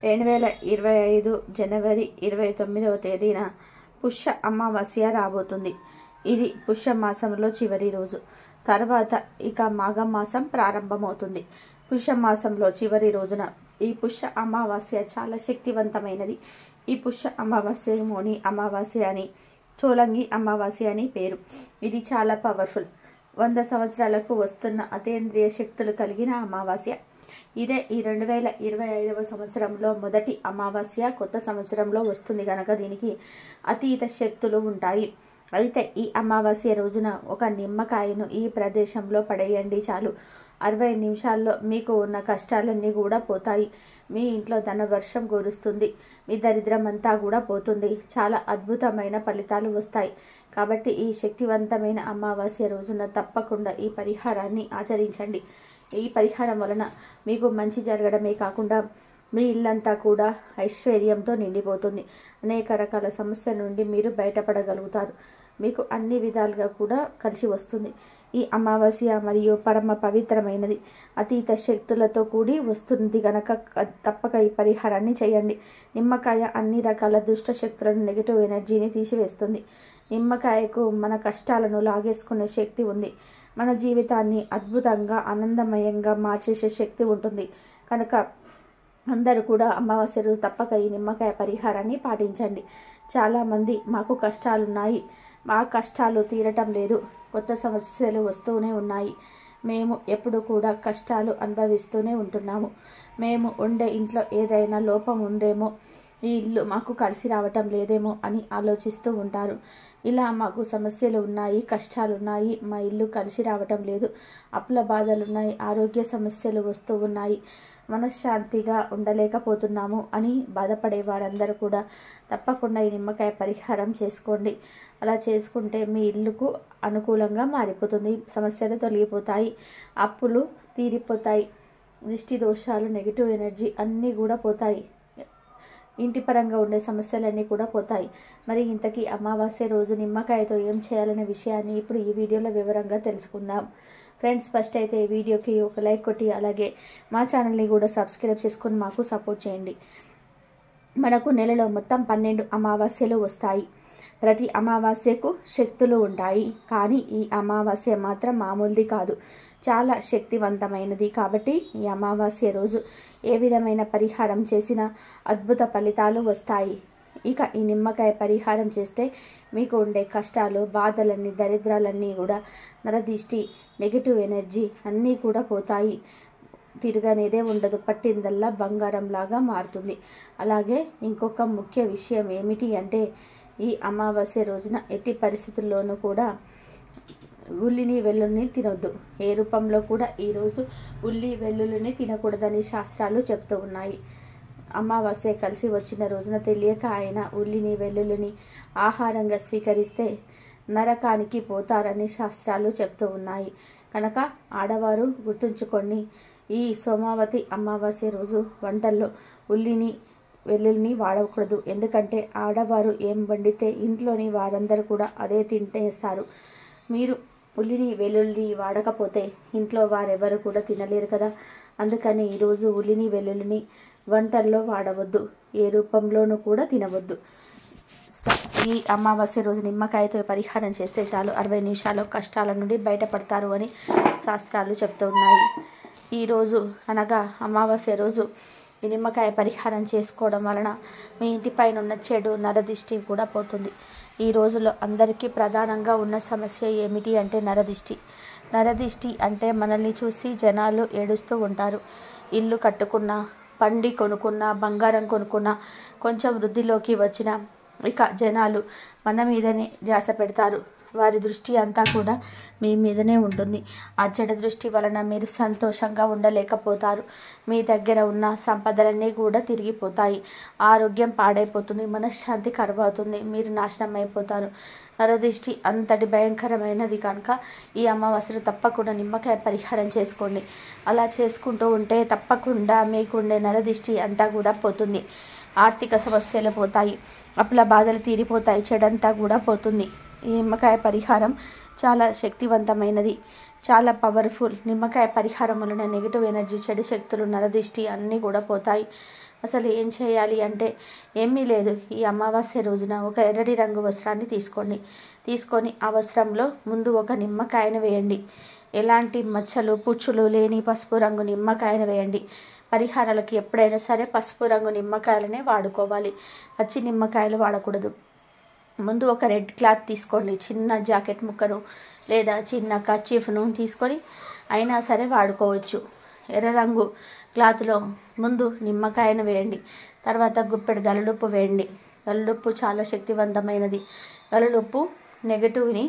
2025 జనవరి 29వ తేదీన పుష్య అమావాస్య రాబోతుంది. ఇది పుష్య మాసంలో చివరి రోజు. తర్వాత ఇక మాఘమాసం ప్రారంభమవుతుంది. పుష్య మాసంలో చివరి రోజున ఈ పుష్య అమావాస్య చాలా శక్తివంతమైనది. ఈ పుష్య అమావాస్య మోని అమావాస్య అని, చోలంగి అమావాస్య అని పేరు. ఇది చాలా పవర్ఫుల్. 100 సంవత్సరాలకు వస్తున్న అతీంద్రియ శక్తులు కలిగిన అమావాస్య. ఇదే ఈ 2025వ సంవత్సరంలో మొదటి అమావాస్య. కొత్త సంవత్సరంలో వస్తుంది కనుక దీనికి అతీత శక్తులు ఉంటాయి. అయితే ఈ అమావాస్య రోజున ఒక నిమ్మకాయను ఈ ప్రదేశంలో పడేయండి చాలు. 60 నిమిషాల్లో మీకు ఉన్న కష్టాలన్నీ కూడా పోతాయి. మీ ఇంట్లో ధన వర్షం కురుస్తుంది. మీ దరిద్రం అంతా కూడా పోతుంది. చాలా అద్భుతమైన ఫలితాలు వస్తాయి. కాబట్టి ఈ శక్తివంతమైన అమావాస్య రోజున తప్పకుండా ఈ పరిహారాన్ని ఆచరించండి. ఈ పరిహారం వలన మీకు మంచి జరగడమే కాకుండా మీ ఇల్లంతా కూడా ఐశ్వర్యంతో నిండిపోతుంది. అనేక రకాల సమస్యల నుండి మీరు బయటపడగలుగుతారు. మీకు అన్ని విధాలుగా కూడా కలిసి వస్తుంది. ఈ అమావాస్య మరియు పరమ పవిత్రమైనది. అతీత శక్తులతో కూడి వస్తుంది గనక తప్పక ఈ పరిహారాన్ని చేయండి. నిమ్మకాయ అన్ని రకాల దుష్ట శక్తులను, నెగిటివ్ ఎనర్జీని తీసివేస్తుంది. నిమ్మకాయకు మన కష్టాలను లాగేసుకునే శక్తి ఉంది. మన జీవితాన్ని అద్భుతంగా ఆనందమయంగా మార్చేసే శక్తి ఉంటుంది. కనుక అందరూ కూడా అమావాస్య రోజు తప్పక ఈ నిమ్మకాయ పరిహారాన్ని పాటించండి. చాలామంది మాకు కష్టాలున్నాయి, మా కష్టాలు తీరటం లేదు, కొత్త సమస్యలు వస్తూనే ఉన్నాయి, మేము ఎప్పుడు కూడా కష్టాలు అనుభవిస్తూనే ఉంటున్నాము, మేము ఉండే ఇంట్లో ఏదైనా లోపం ఉందేమో, ఈ ఇల్లు మాకు కలిసి రావటం లేదేమో అని ఆలోచిస్తూ ఉంటారు. ఇలా మాకు సమస్యలు ఉన్నాయి, కష్టాలు ఉన్నాయి, మా ఇల్లు కలిసి రావటం లేదు, అప్పుల బాధలు ఉన్నాయి, ఆరోగ్య సమస్యలు వస్తూ ఉన్నాయి, మనశ్శాంతిగా ఉండలేకపోతున్నాము అని బాధపడే వారందరూ కూడా తప్పకుండా ఈ నిమ్మకాయ పరిహారం చేసుకోండి. అలా చేసుకుంటే మీ ఇల్లుకు అనుకూలంగా మారిపోతుంది. సమస్యలు తొలగిపోతాయి, అప్పులు తీరిపోతాయి, దృష్టి దోషాలు, నెగిటివ్ ఎనర్జీ అన్నీ కూడా పోతాయి. ఇంటి పరంగా ఉండే సమస్యలన్నీ కూడా పోతాయి. మరి ఇంతకీ అమావాస్య రోజు నిమ్మకాయతో ఏం చేయాలనే విషయాన్ని ఇప్పుడు ఈ వీడియోలో వివరంగా తెలుసుకుందాం. ఫ్రెండ్స్, ఫస్ట్ అయితే ఈ వీడియోకి ఒక లైక్ కొట్టి అలాగే మా ఛానల్ని కూడా సబ్స్క్రైబ్ చేసుకొని మాకు సపోర్ట్ చేయండి. మనకు నెలలో మొత్తం 12 అమావాస్యలు వస్తాయి. ప్రతి అమావాస్యకు శక్తులు ఉంటాయి. కానీ ఈ అమావాస్య మాత్రం మామూలుది కాదు, చాలా శక్తివంతమైనది. కాబట్టి ఈ అమావాస్య రోజు ఏ విధమైన పరిహారం చేసినా అద్భుత ఫలితాలు వస్తాయి. ఇక ఈ నిమ్మకాయ పరిహారం చేస్తే మీకు ఉండే కష్టాలు, బాధలన్నీ, దరిద్రాలన్నీ కూడా, నరదిష్టి, నెగిటివ్ ఎనర్జీ అన్నీ కూడా పోతాయి. తిరగనేదే ఉండదు, పట్టిందల్లా బంగారంలాగా మారుతుంది. అలాగే ఇంకొక ముఖ్య విషయం ఏమిటి అంటే ఈ అమావాస్య రోజున ఎట్టి పరిస్థితుల్లోనూ కూడా ఉల్లిని వెల్లుల్ని తినొద్దు. ఏ రూపంలో కూడా ఈరోజు ఉల్లి వెల్లుల్లిని తినకూడదని శాస్త్రాలు చెప్తూ ఉన్నాయి. అమావాస్య కలిసి వచ్చిన రోజున తెలియక ఆయన ఉల్లిని వెల్లుల్లిని ఆహారంగా స్వీకరిస్తే నరకానికి పోతారని శాస్త్రాలు చెప్తూ ఉన్నాయి. కనుక ఆడవారు గుర్తుంచుకొని ఈ సోమావతి అమావాస్య రోజు వంటల్లో ఉల్లిని వెల్లుల్లిని వాడకూడదు. ఎందుకంటే ఆడవారు ఏం వండితే ఇంట్లోని వారందరూ కూడా అదే తింటేస్తారు. మీరు ఉల్లిని వెల్లుల్లి వాడకపోతే ఇంట్లో వారెవరు కూడా తినలేరు కదా. అందుకని ఈరోజు ఉల్లిని వెల్లుల్లిని వంటల్లో వాడవద్దు, ఏ రూపంలోనూ కూడా తినవద్దు. ఈ అమావాస్య రోజు నిమ్మకాయతో పరిహారం చేస్తే చాలు, 60 నిమిషాల్లో కష్టాల నుండి బయటపడతారు అని శాస్త్రాలు చెప్తూ ఉన్నాయి. ఈరోజు అనగా అమావాస్య రోజు ఈ నిమ్మకాయ పరిహారం చేసుకోవడం వలన మీ ఇంటిపైన ఉన్న చెడు నరదిష్టి కూడా పోతుంది. ఈ రోజులో అందరికీ ప్రధానంగా ఉన్న సమస్య ఏమిటి అంటే నరదిష్టి. నరదిష్టి అంటే మనల్ని చూసి జనాలు ఏడుస్తూ ఉంటారు. ఇల్లు కట్టుకున్నా, పండి కొనుక్కున్నా, బంగారం కొనుక్కున్నా, కొంచెం వృద్ధిలోకి వచ్చినా ఇక జనాలు మన మీదనే ధ్యాస పెడతారు. వారి దృష్టి అంతా కూడా మీ మీదనే ఉంటుంది. ఆ చెడు దృష్టి వలన మీరు సంతోషంగా ఉండలేకపోతారు. మీ దగ్గర ఉన్న సంపదలన్నీ కూడా తిరిగిపోతాయి. ఆరోగ్యం పాడైపోతుంది, మనశ్శాంతి కరువవుతుంది, మీరు నాశనం అయిపోతారు. నరదిష్టి అంతటి భయంకరమైనది కనుక ఈ అమావాస్యలో తప్పకుండా నిమ్మకాయ పరిహారం చేసుకోండి. అలా చేసుకుంటూ ఉంటే తప్పకుండా మీకుండే నరదిష్టి అంతా కూడా పోతుంది. ఆర్థిక సమస్యలు పోతాయి, అప్పుల బాధలు తీరిపోతాయి, చెడంతా కూడా పోతుంది. ఈ నిమ్మకాయ పరిహారం చాలా శక్తివంతమైనది, చాలా పవర్ఫుల్. నిమ్మకాయ పరిహారం వలన నెగిటివ్ ఎనర్జీ, చెడు శక్తులు, నరదిష్టి అన్నీ కూడా పోతాయి. అసలు ఏం చేయాలి అంటే ఏమీ లేదు. ఈ అమావాస్య రోజున ఒక ఎర్రటి రంగు వస్త్రాన్ని తీసుకొని ఆ వస్త్రంలో ముందు ఒక నిమ్మకాయను వేయండి. ఎలాంటి మచ్చలు పుచ్చులు లేని పసుపు రంగు నిమ్మకాయను వేయండి. పరిహారాలకి ఎప్పుడైనా సరే పసుపు రంగు నిమ్మకాయలనే వాడుకోవాలి, పచ్చి నిమ్మకాయలు వాడకూడదు. ముందు ఒక రెడ్ క్లాత్ తీసుకోండి, చిన్న జాకెట్ ముక్కను లేదా చిన్న కర్చీఫ్ను తీసుకొని అయినా సరే వాడుకోవచ్చు. ఎర్ర రంగు క్లాత్లో ముందు నిమ్మకాయను వేయండి. తర్వాత గుప్పెడు గల్లుప్పు వేయండి. గల్లుప్పు చాలా శక్తివంతమైనది. గల్లుప్పు నెగటివ్ని,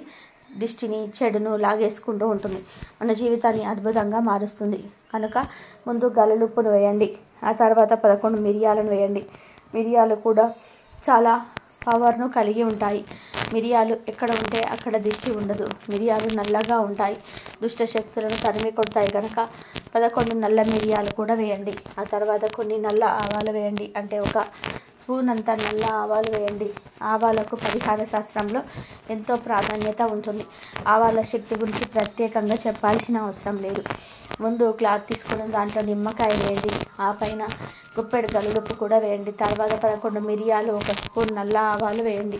దిష్టిని, చెడును లాగేసుకుంటూ ఉంటుంది. మన జీవితాన్ని అద్భుతంగా మారుస్తుంది. కనుక ముందు గల్లుప్పును వేయండి. ఆ తర్వాత 11 మిరియాలను వేయండి. మిరియాలు కూడా చాలా పవర్ను కలిగి ఉంటాయి. మిరియాలు ఎక్కడ ఉంటే అక్కడ దిష్టి ఉండదు. మిరియాలు నల్లగా ఉంటాయి, దుష్ట శక్తులను తరిమి కొడతాయి. కనుక 11 నల్ల మిరియాలు కూడా వేయండి. ఆ తర్వాత కొన్ని నల్ల ఆవాలు వేయండి. అంటే ఒక స్పూన్ అంత నల్ల ఆవాలు వేయండి. ఆవాలకు పరిహార శాస్త్రంలో ఎంతో ప్రాధాన్యత ఉంటుంది. ఆవాల శక్తి గురించి ప్రత్యేకంగా చెప్పాల్సిన అవసరం లేదు. ముందు క్లాత్ తీసుకుని దాంట్లో నిమ్మకాయ వేయండి. ఆ పైన గుప్పెడు గల్లుప్పు కూడా వేయండి. తర్వాత 11 మిరియాలు, ఒక స్పూన్ నల్ల ఆవాలు వేయండి.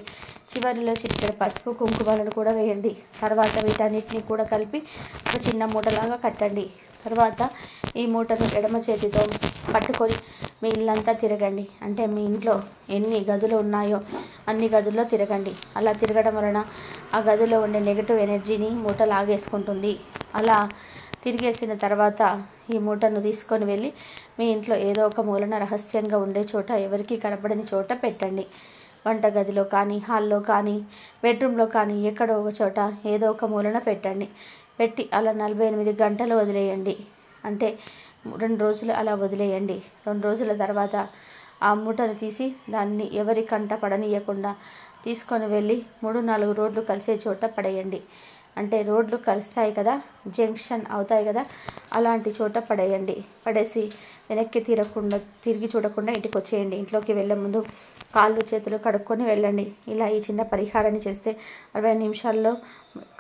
చివరిలో చిటికెడు పసుపు కుంకుమలను కూడా వేయండి. తర్వాత వీటన్నిటిని కూడా కలిపి ఒక చిన్న మూటలాగా కట్టండి. తర్వాత ఈ మూటను ఎడమ చేతితో పట్టుకొని మీ ఇల్లంతా తిరగండి. అంటే మీ ఇంట్లో ఎన్ని గదులు ఉన్నాయో అన్ని గదుల్లో తిరగండి. అలా తిరగడం వలన ఆ గదిలో ఉండే నెగిటివ్ ఎనర్జీని మూట లాగేసుకుంటుంది. అలా తిరిగేసిన తర్వాత ఈ మూటను తీసుకొని వెళ్ళి మీ ఇంట్లో ఏదో ఒక మూలన రహస్యంగా ఉండే చోట, ఎవరికి కనపడని చోట పెట్టండి. వంటగదిలో కానీ, హాల్లో కానీ, బెడ్రూమ్లో కానీ, ఎక్కడో ఒక చోట ఏదో ఒక మూలన పెట్టండి. పెట్టి అలా 48 గంటలు వదిలేయండి. అంటే 2 రోజులు అలా వదిలేయండి. 2 రోజుల తర్వాత ఆ మూటను తీసి దాన్ని ఎవరి కంట పడనీయకుండా తీసుకొని వెళ్ళి 3-4 రోడ్లు కలిసే చోట పడేయండి. అంటే రోడ్లు కలుస్తాయి కదా, జంక్షన్ అవుతాయి కదా, అలాంటి చోట పడేయండి. పడేసి వెనక్కి తిరిగి చూడకుండా ఇంటికి వచ్చేయండి. ఇంట్లోకి వెళ్ళే ముందు కాళ్ళు చేతులు కడుక్కొని వెళ్ళండి. ఇలా ఈ చిన్న పరిహారాన్ని చేస్తే 60 నిమిషాల్లో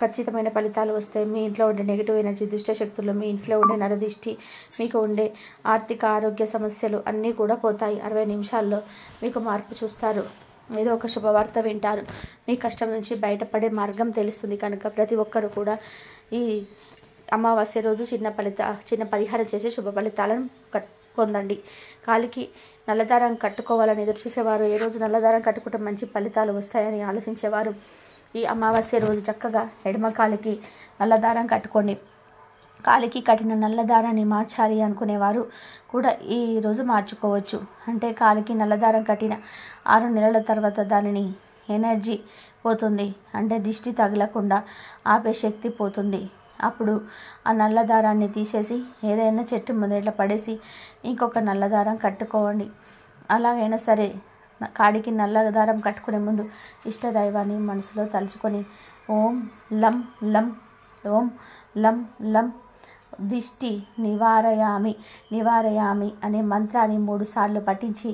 ఖచ్చితమైన ఫలితాలు వస్తాయి. మీ ఇంట్లో ఉండే నెగిటివ్ ఎనర్జీ, దుష్ట శక్తులు, మీ ఇంట్లో ఉండే నరదిష్టి, మీకు ఉండే ఆర్థిక ఆరోగ్య సమస్యలు అన్నీ కూడా పోతాయి. 60 నిమిషాల్లో మీకు మార్పు చూస్తారు. ఏదో ఒక శుభవార్త వింటారు. మీ కష్టం నుంచి బయటపడే మార్గం తెలుస్తుంది. కనుక ప్రతి ఒక్కరూ కూడా ఈ అమావాస్య రోజు చిన్న పరిహారం చేసి శుభ ఫలితాలను పొందండి. కాలికి నల్లదారం కట్టుకోవాలని ఎదురు చూసేవారు, ఏ రోజు నల్లదారం కట్టుకుంటే మంచి ఫలితాలు వస్తాయని ఆలోచించేవారు, ఈ అమావాస్య రోజు చక్కగా ఎడమ కాలికి నల్లదారం కట్టుకోండి. కాలికి కట్టిన నల్లదారాన్ని మార్చాలి అనుకునేవారు కూడా ఈరోజు మార్చుకోవచ్చు. అంటే కాలికి నల్లదారం కట్టిన 6 నెలల తర్వాత దానిని ఎనర్జీ పోతుంది. అంటే దిష్టి తగలకుండా ఆపే శక్తి పోతుంది. అప్పుడు ఆ నల్లదారాన్ని తీసేసి ఏదైనా చెట్టు మొదట్లో పడేసి ఇంకొక నల్లదారం కట్టుకోండి. అలాగైనా సరే కాడికి నల్లదారం కట్టుకునే ముందు ఇష్టదైవాన్ని మనసులో తలుచుకొని ఓం లం లం, ఓం లం లం దిష్టి నివారయామి అనే మంత్రాన్ని 3 సార్లు పఠించి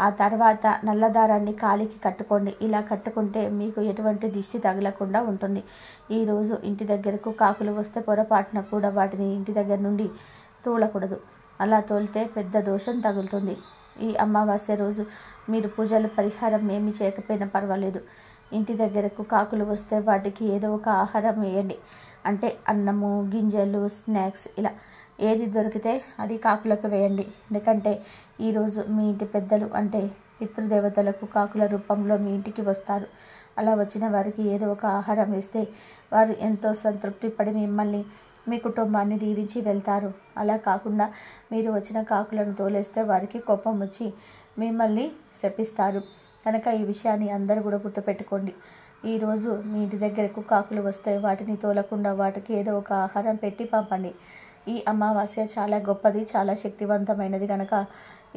ఆ తర్వాత నల్లదారాన్ని కాలికి కట్టుకోండి. ఇలా కట్టుకుంటే మీకు ఎటువంటి దిష్టి తగలకుండా ఉంటుంది. ఈరోజు ఇంటి దగ్గరకు కాకులు వస్తే పొరపాటున కూడా వాటిని ఇంటి దగ్గర నుండి తోలకూడదు. అలా తోలితే పెద్ద దోషం తగులుతుంది. ఈ అమావాస్య రోజు మీరు పూజలు పరిహారం ఏమీ చేయకపోయినా పర్వాలేదు. ఇంటి దగ్గరకు కాకులు వస్తే వాటికి ఏదో ఒక ఆహారం వేయండి. అంటే అన్నము, గింజలు, స్నాక్స్ ఇలా ఏది దొరికితే అది కాకులకు వేయండి. ఎందుకంటే ఈరోజు మీ ఇంటి పెద్దలు అంటే పితృదేవతలకు కాకుల రూపంలో మీ ఇంటికి వస్తారు. అలా వచ్చిన వారికి ఏదో ఒక ఆహారం వేస్తే వారు ఎంతో సంతృప్తి పడి మిమ్మల్ని, మీ కుటుంబాన్ని దీవించి వెళ్తారు. అలా కాకుండా మీరు వచ్చిన కాకులను తోలేస్తే వారికి కోపం వచ్చి మిమ్మల్ని శపిస్తారు. కనుక ఈ విషయాన్ని అందరూ కూడా గుర్తుపెట్టుకోండి. ఈరోజు మీ ఇంటి దగ్గరకు కాకులు వస్తే వాటిని తోలకుండా వాటికి ఏదో ఒక ఆహారం పెట్టి పంపండి. ఈ అమావాస్య చాలా గొప్పది, చాలా శక్తివంతమైనది. కనుక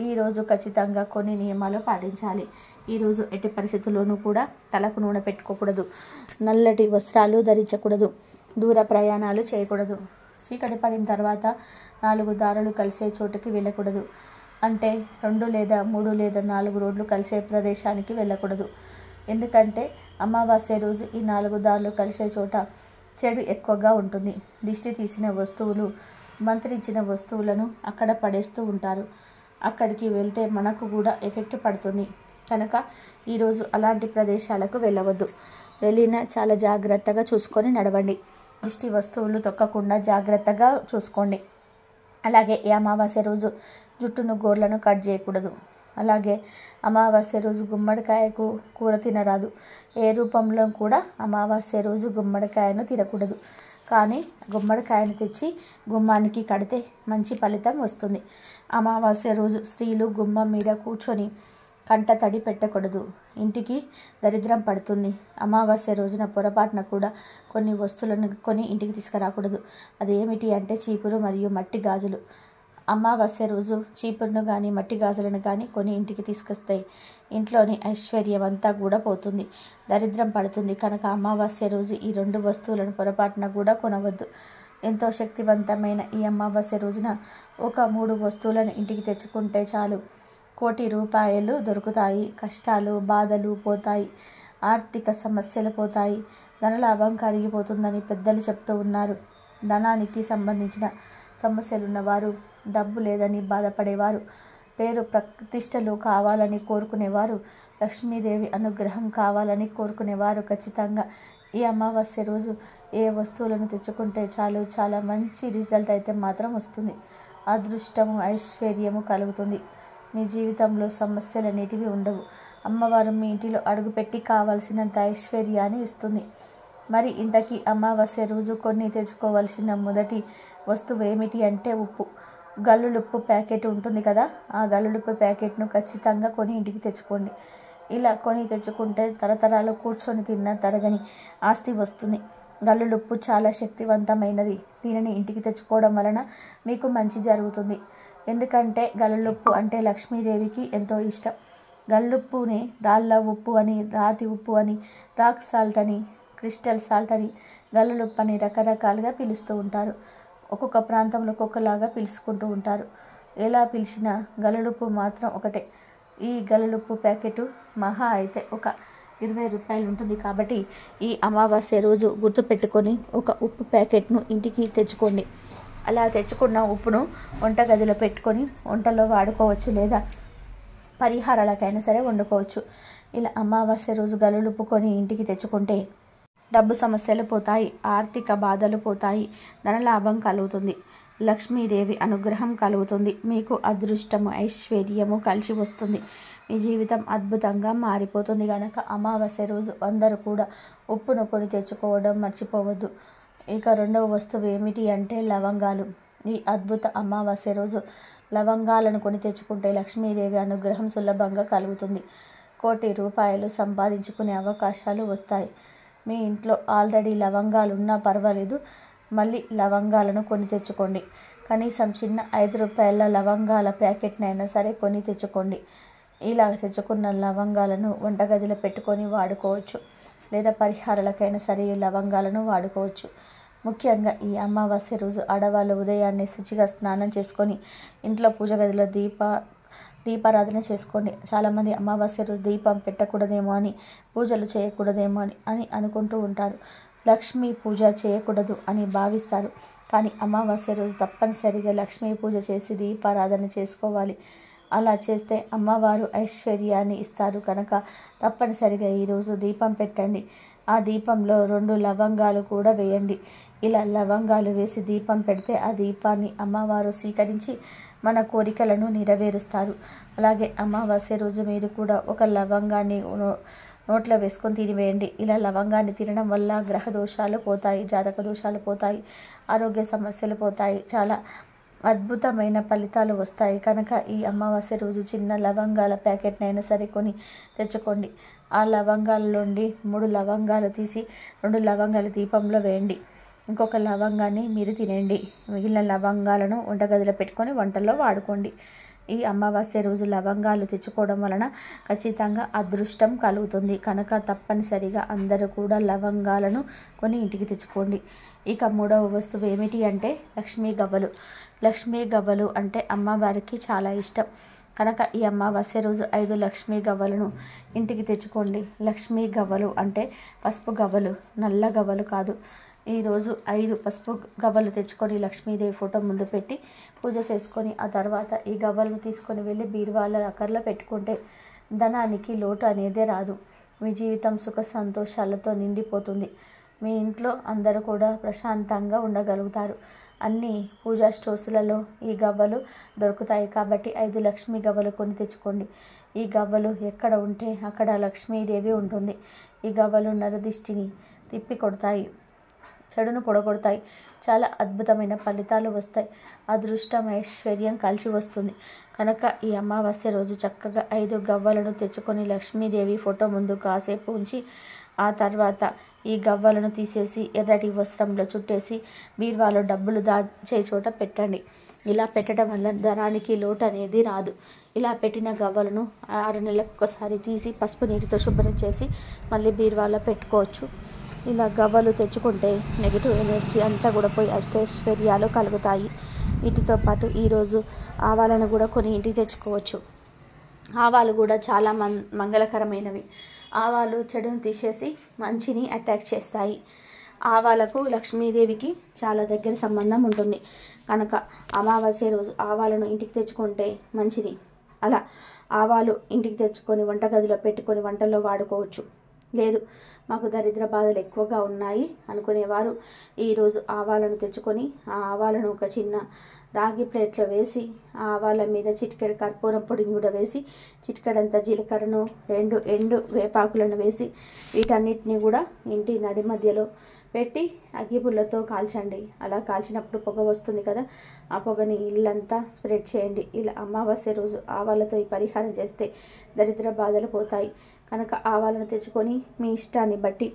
ఈరోజు ఖచ్చితంగా కొన్ని నియమాలు పాటించాలి. ఈరోజు ఎట్టి పరిస్థితుల్లోనూ కూడా తలకు నూనె పెట్టుకోకూడదు, నల్లటి వస్త్రాలు ధరించకూడదు, దూర ప్రయాణాలు చేయకూడదు, చీకటి పడిన తర్వాత 4 దారులు కలిసే చోటుకి వెళ్ళకూడదు. అంటే 2 లేదా 3 లేదా 4 రోడ్లు కలిసే ప్రదేశానికి వెళ్ళకూడదు. ఎందుకంటే అమావాస్య రోజు ఈ 4 దారులు కలిసే చోట చెడు ఎక్కువగా ఉంటుంది. దిష్టి తీసిన వస్తువులు, మంత్రించిన వస్తువులను అక్కడ పడేస్తూ ఉంటారు. అక్కడికి వెళ్తే మనకు కూడా ఎఫెక్ట్ పడుతుంది. కనుక ఈరోజు అలాంటి ప్రదేశాలకు వెళ్ళవద్దు. వెళ్ళినా చాలా జాగ్రత్తగా చూసుకొని నడవండి. దిష్టి వస్తువులు తొక్కకుండా జాగ్రత్తగా చూసుకోండి. అలాగే ఈ అమావాస్య రోజు జుట్టును గోర్లను కట్ చేయకూడదు. అలాగే అమావాస్య రోజు గుమ్మడికాయకు కూర తినరాదు. ఏ రూపంలో కూడా అమావాస్య రోజు గుమ్మడికాయను తినకూడదు. కానీ గుమ్మడికాయను తెచ్చి గుమ్మానికి కడితే మంచి ఫలితం వస్తుంది. అమావాస్య రోజు స్త్రీలు గుమ్మం మీద కూర్చొని కంట తడి పెట్టకూడదు. ఇంటికి దరిద్రం పడుతుంది. అమావాస్య రోజున పొరపాటున కూడా కొన్ని వస్తువులను కొని ఇంటికి తీసుకురాకూడదు. అదేమిటి అంటే చీపురు మరియు మట్టి గాజులు. అమావాస్య రోజు చీపురును కానీ మట్టి గాజులను కానీ కొని ఇంటికి తీసుకొస్తాయి. ఇంట్లోని ఐశ్వర్యం అంతా కూడా పోతుంది, దరిద్రం పడుతుంది. కనుక అమావాస్య రోజు ఈ 2 వస్తువులను పొరపాటున కూడా కొనవద్దు. ఎంతో శక్తివంతమైన ఈ అమావాస్య రోజున ఒక 3 వస్తువులను ఇంటికి తెచ్చుకుంటే చాలు, కోటి రూపాయలు దొరుకుతాయి. కష్టాలు బాధలు పోతాయి, ఆర్థిక సమస్యలు పోతాయి, ధనలాభం కరిగిపోతుందని పెద్దలు చెప్తూ ఉన్నారు. ధనానికి సంబంధించిన సమస్యలున్నవారు, డబ్బు లేదని బాధపడేవారు, పేరు ప్రతిష్టలు కావాలని కోరుకునేవారు, లక్ష్మీదేవి అనుగ్రహం కావాలని కోరుకునేవారు ఖచ్చితంగా ఈ అమావాస్య రోజు ఏ వస్తువులను తెచ్చుకుంటే చాలు, చాలా మంచి రిజల్ట్ అయితే మాత్రం వస్తుంది. అదృష్టము ఐశ్వర్యము కలుగుతుంది. మీ జీవితంలో సమస్యలు అనేటివి ఉండవు. అమ్మవారు మీ ఇంటిలో అడుగుపెట్టి కావాల్సినంత ఐశ్వర్యాన్ని ఇస్తుంది. మరి ఇంతకీ అమావాస్య రోజు కొన్ని తెచ్చుకోవాల్సిన మొదటి వస్తువు ఏమిటి అంటే ఉప్పు. గల్లులుప్పు ప్యాకెట్ ఉంటుంది కదా, ఆ గల్లులుప్పు ప్యాకెట్ను ఖచ్చితంగా కొని ఇంటికి తెచ్చుకోండి. ఇలా కొని తెచ్చుకుంటే తరతరాలు కూర్చొని తిన్న తరగని ఆస్తి వస్తుంది. గల్లులుప్పు చాలా శక్తివంతమైనది. దీనిని ఇంటికి తెచ్చుకోవడం వలన మీకు మంచి జరుగుతుంది. ఎందుకంటే గల్లులుప్పు అంటే లక్ష్మీదేవికి ఎంతో ఇష్టం. గల్లుప్పుని రాళ్ళ ఉప్పు అని, రాతి ఉప్పు అని, రాక్ సాల్ట్ అని, క్రిస్టల్ సాల్ట్ అని, గల్లులుప్పు అని రకరకాలుగా పిలుస్తూ ఉంటారు. ఒక్కొక్క ప్రాంతంలో ఒక్కొక్కలాగా పిలుచుకుంటూ ఉంటారు. ఎలా పిలిచినా గల్లులుప్పు మాత్రం ఒకటే. ఈ గల్లులుప్పు ప్యాకెట్ మహా అయితే ఒక 20 రూపాయలు ఉంటుంది. కాబట్టి ఈ అమావాస్య రోజు గుర్తుపెట్టుకొని ఒక ఉప్పు ప్యాకెట్ను ఇంటికి తెచ్చుకోండి. అలా తెచ్చుకున్న ఉప్పును వంటగదిలో పెట్టుకొని వంటలో వాడుకోవచ్చు, లేదా పరిహారాలకైనా సరే వండుకోవచ్చు. ఇలా అమావాస్య రోజు గల్లులుప్పు కొని ఇంటికి తెచ్చుకుంటే డబ్బు సమస్యలు పోతాయి, ఆర్థిక బాధలు పోతాయి, ధనలాభం కలుగుతుంది, లక్ష్మీదేవి అనుగ్రహం కలుగుతుంది. మీకు అదృష్టము ఐశ్వర్యము కలిసి వస్తుంది. మీ జీవితం అద్భుతంగా మారిపోతుంది. కనుక అమావాస్య రోజు అందరూ కూడా ఉప్పును కొని తెచ్చుకోవడం మర్చిపోవద్దు. ఇక 2వ వస్తువు ఏమిటి అంటే లవంగాలు. ఈ అద్భుత అమావాస్య రోజు లవంగాలను కొని తెచ్చుకుంటే లక్ష్మీదేవి అనుగ్రహం సులభంగా కలుగుతుంది. కోటి రూపాయలు సంపాదించుకునే అవకాశాలు వస్తాయి. మీ ఇంట్లో ఆల్రెడీ లవంగాలు ఉన్నా పర్వాలేదు, మళ్ళీ లవంగాలను కొని తెచ్చుకోండి. కనీసం చిన్న 5 రూపాయల లవంగాల ప్యాకెట్నైనా సరే కొని తెచ్చుకోండి. ఇలా తెచ్చుకున్న లవంగాలను వంటగదిలో పెట్టుకొని వాడుకోవచ్చు, లేదా పరిహారాలకైనా సరే ఈ లవంగాలను వాడుకోవచ్చు. ముఖ్యంగా ఈ అమావాస్య రోజు ఆడవాళ్ళు ఉదయాన్నే శుచిగా స్నానం చేసుకొని ఇంట్లో పూజ గదిలో దీపారాధన చేసుకోండి. చాలామంది అమావాస్య రోజు దీపం పెట్టకూడదేమో అని, పూజలు చేయకూడదేమో అని అనుకుంటూ ఉంటారు. లక్ష్మీ పూజ చేయకూడదు అని భావిస్తారు. కానీ అమావాస్య రోజు తప్పనిసరిగా లక్ష్మీ పూజ చేసి దీపారాధన చేసుకోవాలి. అలా చేస్తే అమ్మవారు ఐశ్వర్యాన్ని ఇస్తారు. కనుక తప్పనిసరిగా ఈరోజు దీపం పెట్టండి. ఆ దీపంలో 2 లవంగాలు కూడా వేయండి. ఇలా లవంగాలు వేసి దీపం పెడితే ఆ దీపాన్ని అమ్మవారు స్వీకరించి మన కోరికలను నెరవేరుస్తారు. అలాగే అమావాస్య రోజు మీరు కూడా ఒక లవంగాన్ని నోట్లో వేసుకొని తినివేయండి. ఇలా లవంగాన్ని తినడం వల్ల గ్రహ దోషాలు పోతాయి, జాతక దోషాలు పోతాయి, ఆరోగ్య సమస్యలు పోతాయి, చాలా అద్భుతమైన ఫలితాలు వస్తాయి. కనుక ఈ అమావాస్య రోజు చిన్న లవంగాల ప్యాకెట్నైనా సరే కొని తెచ్చుకోండి. ఆ లవంగాల నుండి 3 లవంగాలు తీసి 2 లవంగాలు దీపంలో వేయండి. ఇంకొక లవంగాన్ని మీరు తినండి. మిగిలిన లవంగాలను వంటగదిలో పెట్టుకొని వంటల్లో వాడుకోండి. ఈ అమావాస్య రోజు లవంగాలు తెచ్చుకోవడం వలన ఖచ్చితంగా అదృష్టం కలుగుతుంది. కనుక తప్పనిసరిగా అందరూ కూడా లవంగాలను కొని ఇంటికి తెచ్చుకోండి. ఇక 3వ వస్తువు ఏమిటి అంటే లక్ష్మీ గవ్వలు. లక్ష్మీ గవ్వలు అంటే అమ్మవారికి చాలా ఇష్టం. కనుక ఈ అమావాస్య రోజు 5 లక్ష్మీ గవ్వలను ఇంటికి తెచ్చుకోండి. లక్ష్మీ గవ్వలు అంటే పసుపు గవ్వలు, నల్ల గవ్వలు కాదు. ఈరోజు 5 పసుపు గవ్వలు తెచ్చుకొని లక్ష్మీదేవి ఫోటో ముందు పెట్టి పూజ చేసుకొని ఆ తర్వాత ఈ గవ్వలను తీసుకొని వెళ్ళి బీరువాల అకర్లో పెట్టుకుంటే ధనానికి లోటు అనేదే రాదు. మీ జీవితం సుఖ సంతోషాలతో నిండిపోతుంది. మీ ఇంట్లో అందరూ కూడా ప్రశాంతంగా ఉండగలుగుతారు. అన్ని పూజా స్టోర్స్లలో ఈ గవ్వలు దొరుకుతాయి కాబట్టి 5 లక్ష్మీ గవ్వలు కొని తెచ్చుకోండి. ఈ గవ్వలు ఎక్కడ ఉంటే అక్కడ లక్ష్మీదేవి ఉంటుంది. ఈ గవ్వలు నరదిష్టిని తిప్పి కొడతాయి, చెడును పొడగొడతాయి. చాలా అద్భుతమైన ఫలితాలు వస్తాయి. అదృష్టం ఐశ్వర్యం కలిసి వస్తుంది. కనుక ఈ అమావాస్య రోజు చక్కగా 5 గవ్వలను తెచ్చుకొని లక్ష్మీదేవి ఫోటో ముందు కాసేపు ఉంచి ఆ తర్వాత ఈ గవ్వలను తీసేసి ఎర్రటి వస్త్రంలో చుట్టేసి బీరువాలో డబ్బులు దాచే చోట పెట్టండి. ఇలా పెట్టడం వల్ల ధనానికి లోటు అనేది రాదు. ఇలా పెట్టిన గవ్వలను 6 నెలలకు ఒకసారి తీసి పసుపు నీటితో శుభ్రం చేసి మళ్ళీ బీరువాలో పెట్టుకోవచ్చు. ఇలా గవ్వలు తెచ్చుకుంటే నెగిటివ్ ఎనర్జీ అంతా కూడా పోయి అష్టైశ్వర్యాలు కలుగుతాయి. వీటితో పాటు ఈరోజు ఆవాలను కూడా కొన్ని ఇంటికి తెచ్చుకోవచ్చు. ఆవాలు కూడా చాలా మంగళకరమైనవి. ఆవాలు చెడును తీసేసి మంచిని అట్రాక్ట్ చేస్తాయి. ఆవాలకు లక్ష్మీదేవికి చాలా దగ్గర సంబంధం ఉంటుంది. కనుక అమావాస్య రోజు ఆవాలను ఇంటికి తెచ్చుకుంటే మంచిది. అలా ఆవాలు ఇంటికి తెచ్చుకొని వంటగదిలో పెట్టుకొని వంటల్లో వాడుకోవచ్చు. లేదు మాకు దరిద్ర బాధలు ఎక్కువగా ఉన్నాయి అనుకునేవారు ఈరోజు ఆవాలను తెచ్చుకొని ఆ ఆవాలను ఒక చిన్న రాగి ప్లేట్లో వేసి ఆ ఆవాల మీద చిటికెడు కర్పూరం పొడిని కూడా వేసి చిటికెడంత జీలకర్రను 2 ఎండు వేపాకులను వేసి వీటన్నిటిని కూడా ఇంటి నడి మధ్యలో పెట్టి అగ్గిపుల్లతో కాల్చండి. అలా కాల్చినప్పుడు పొగ వస్తుంది కదా, ఆ పొగని ఇల్లంతా స్ప్రెడ్ చేయండి. ఇలా అమావాస్య రోజు ఆవాలతో ఈ పరిహారం చేస్తే దరిద్ర బాధలు పోతాయి. కనుక ఆవాలను తెచ్చుకొని మీ ఇష్టాన్ని బట్టి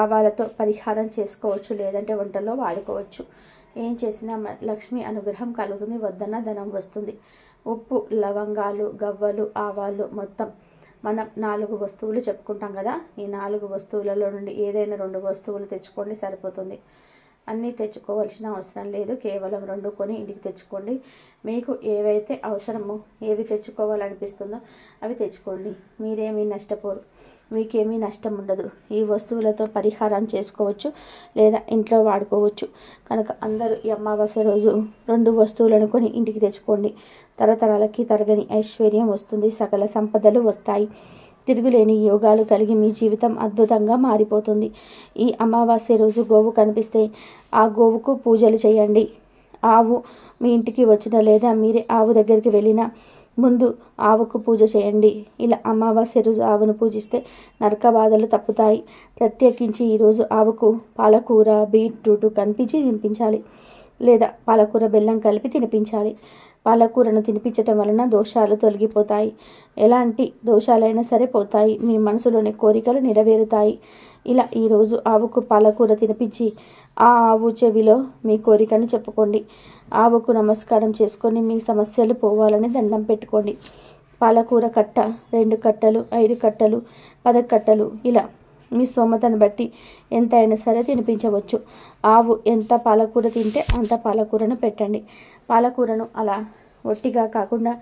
ఆవాలతో పరిహారం చేసుకోవచ్చు, లేదంటే వంటల్లో వాడుకోవచ్చు. ఏం చేసినా లక్ష్మి అనుగ్రహం కలుగుతుంది, వద్దన్న ధనం వస్తుంది. ఉప్పు, లవంగాలు, గవ్వలు, ఆవాలు మొత్తం మనం 4 వస్తువులు చెప్పుకుంటాం కదా, ఈ 4 వస్తువులలో నుండి ఏదైనా 2 వస్తువులు తెచ్చుకోండి సరిపోతుంది. అన్నీ తెచ్చుకోవాల్సిన అవసరం లేదు. కేవలం 2 కొని ఇంటికి తెచ్చుకోండి. మీకు ఏవైతే అవసరమో ఏవి తెచ్చుకోవాలనిపిస్తుందో అవి తెచ్చుకోండి. మీరేమీ నష్టపోరు, మీకేమీ నష్టం ఉండదు. ఈ వస్తువులతో పరిహారం చేసుకోవచ్చు లేదా ఇంట్లో వాడుకోవచ్చు. కనుక అందరూ ఈ అమావాస్య రోజు 2 వస్తువులను కొని ఇంటికి తెచ్చుకోండి. తరతరాలకి తరగని ఐశ్వర్యం వస్తుంది, సకల సంపదలు వస్తాయి. తిరుగులేని యోగాలు కలిగి మీ జీవితం అద్భుతంగా మారిపోతుంది. ఈ అమావాస్య రోజు గోవు కనిపిస్తే ఆ గోవుకు పూజలు చేయండి. ఆవు మీ ఇంటికి వచ్చిన లేదా మీరే ఆవు దగ్గరికి వెళ్ళినా ముందు ఆవుకు పూజ చేయండి. ఇలా అమావాస్య రోజు ఆవును పూజిస్తే నరక బాధలు తప్పుతాయి. ప్రత్యేకించి ఈరోజు ఆవుకు పాలకూర, బీట్రూట్ కనిపించి తినిపించాలి, లేదా పాలకూర బెల్లం కలిపి తినిపించాలి. పాలకూరను తినిపించటం వలన దోషాలు తొలగిపోతాయి. ఎలాంటి దోషాలైనా సరే పోతాయి. మీ మనసులోని కోరికలు నెరవేరుతాయి. ఇలా ఈరోజు ఆవుకు పాలకూర తినిపించి ఆ ఆవు చెవిలో మీ కోరికను చెప్పుకోండి. ఆవుకు నమస్కారం చేసుకొని మీ సమస్యలు పోవాలని దండం పెట్టుకోండి. పాలకూర కట్ట 2 కట్టలు, 5 కట్టలు, 10 కట్టలు ఇలా మీ స్తోమతను బట్టి ఎంత అయినా సరే తినిపించవచ్చు. ఆవు ఎంత పాలకూర తింటే అంత పాలకూరను పెట్టండి. పాలకూరను అలా ఒట్టిగా కాకుండా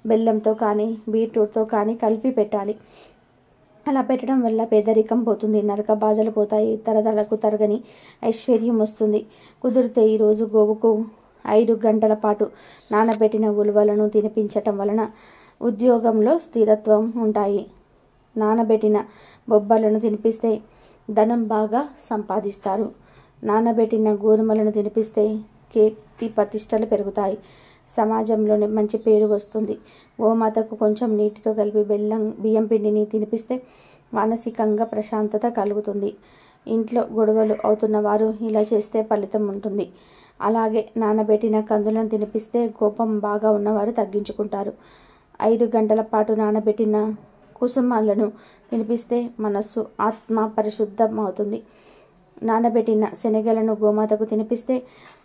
బెల్లంతో కానీ బీట్రూట్తో కానీ కలిపి పెట్టాలి. అలా పెట్టడం వల్ల పేదరికం పోతుంది, నరక బాధలు పోతాయి, తరతరాలకు తరగని ఐశ్వర్యం వస్తుంది. కుదిరితే ఈరోజు గోవుకు 5 గంటల పాటు నానబెట్టిన ఉలువలను తినిపించటం వలన ఉద్యోగంలో స్థిరత్వం ఉంటాయి. నానబెట్టిన బొబ్బలను తినిపిస్తే ధనం బాగా సంపాదిస్తారు. నానబెట్టిన గోధుమలను తినిపిస్తే కీర్తి ప్రతిష్టలు పెరుగుతాయి, సమాజంలోనే మంచి పేరు వస్తుంది. గోమాతకు కొంచెం నీటితో కలిపి బియ్యం పిండిని తినిపిస్తే మానసికంగా ప్రశాంతత కలుగుతుంది. ఇంట్లో గొడవలు అవుతున్న వారు ఇలా చేస్తే ఫలితం ఉంటుంది. అలాగే నానబెట్టిన కందులను తినిపిస్తే కోపం బాగా ఉన్నవారు తగ్గించుకుంటారు. 5 గంటల పాటు నానబెట్టిన కుసుమాలను తినిపిస్తే మనస్సు, ఆత్మ పరిశుద్ధం అవుతుంది. నానబెట్టిన శనగలను గోమాతకు తినిపిస్తే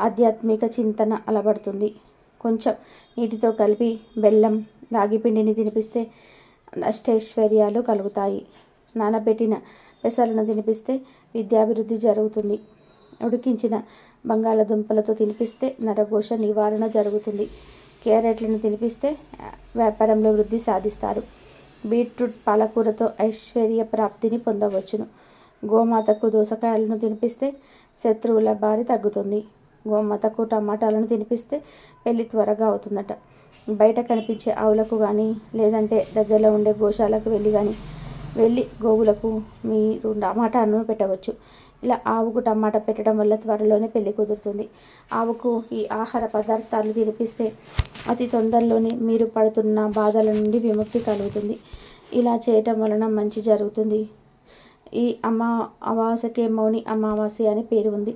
ఆధ్యాత్మిక చింతన అలవడుతుంది. కొంచెం నీటితో కలిపి బెల్లం, రాగి పిండిని తినిపిస్తే అష్టైశ్వర్యాలు కలుగుతాయి. నానబెట్టిన పెసలను తినిపిస్తే విద్యాభివృద్ధి జరుగుతుంది. ఉడికించిన బంగాళదుంపలతో తినిపిస్తే నరఘోష నివారణ జరుగుతుంది. క్యారెట్లను తినిపిస్తే వ్యాపారంలో వృద్ధి సాధిస్తారు. బీట్రూట్, పాలకూరతో ఐశ్వర్య ప్రాప్తిని పొందవచ్చును. గోమాతకు దోసకాయలను తినిపిస్తే శత్రువుల బారి తగ్గుతుంది. గోమాతకు టమాటాలను తినిపిస్తే పెళ్లి త్వరగా అవుతుందట. బయట కనిపించే ఆవులకు కానీ లేదంటే దగ్గరలో ఉండే గోశాలకు వెళ్ళి గోవులకు మీరు టమాటాను పెట్టవచ్చు. ఇలా ఆవుకు టమాటా పెట్టడం వల్ల త్వరలోనే పెళ్లి కుదురుతుంది. ఆవుకు ఈ ఆహార పదార్థాలు తినిపిస్తే అతి తొందరలోనే మీరు పడుతున్న బాధల నుండి విముక్తి కలుగుతుంది. ఇలా చేయటం వలన మంచి జరుగుతుంది. ఈ అమావాస్యకే మౌని అమావాస్య అనే పేరు ఉంది.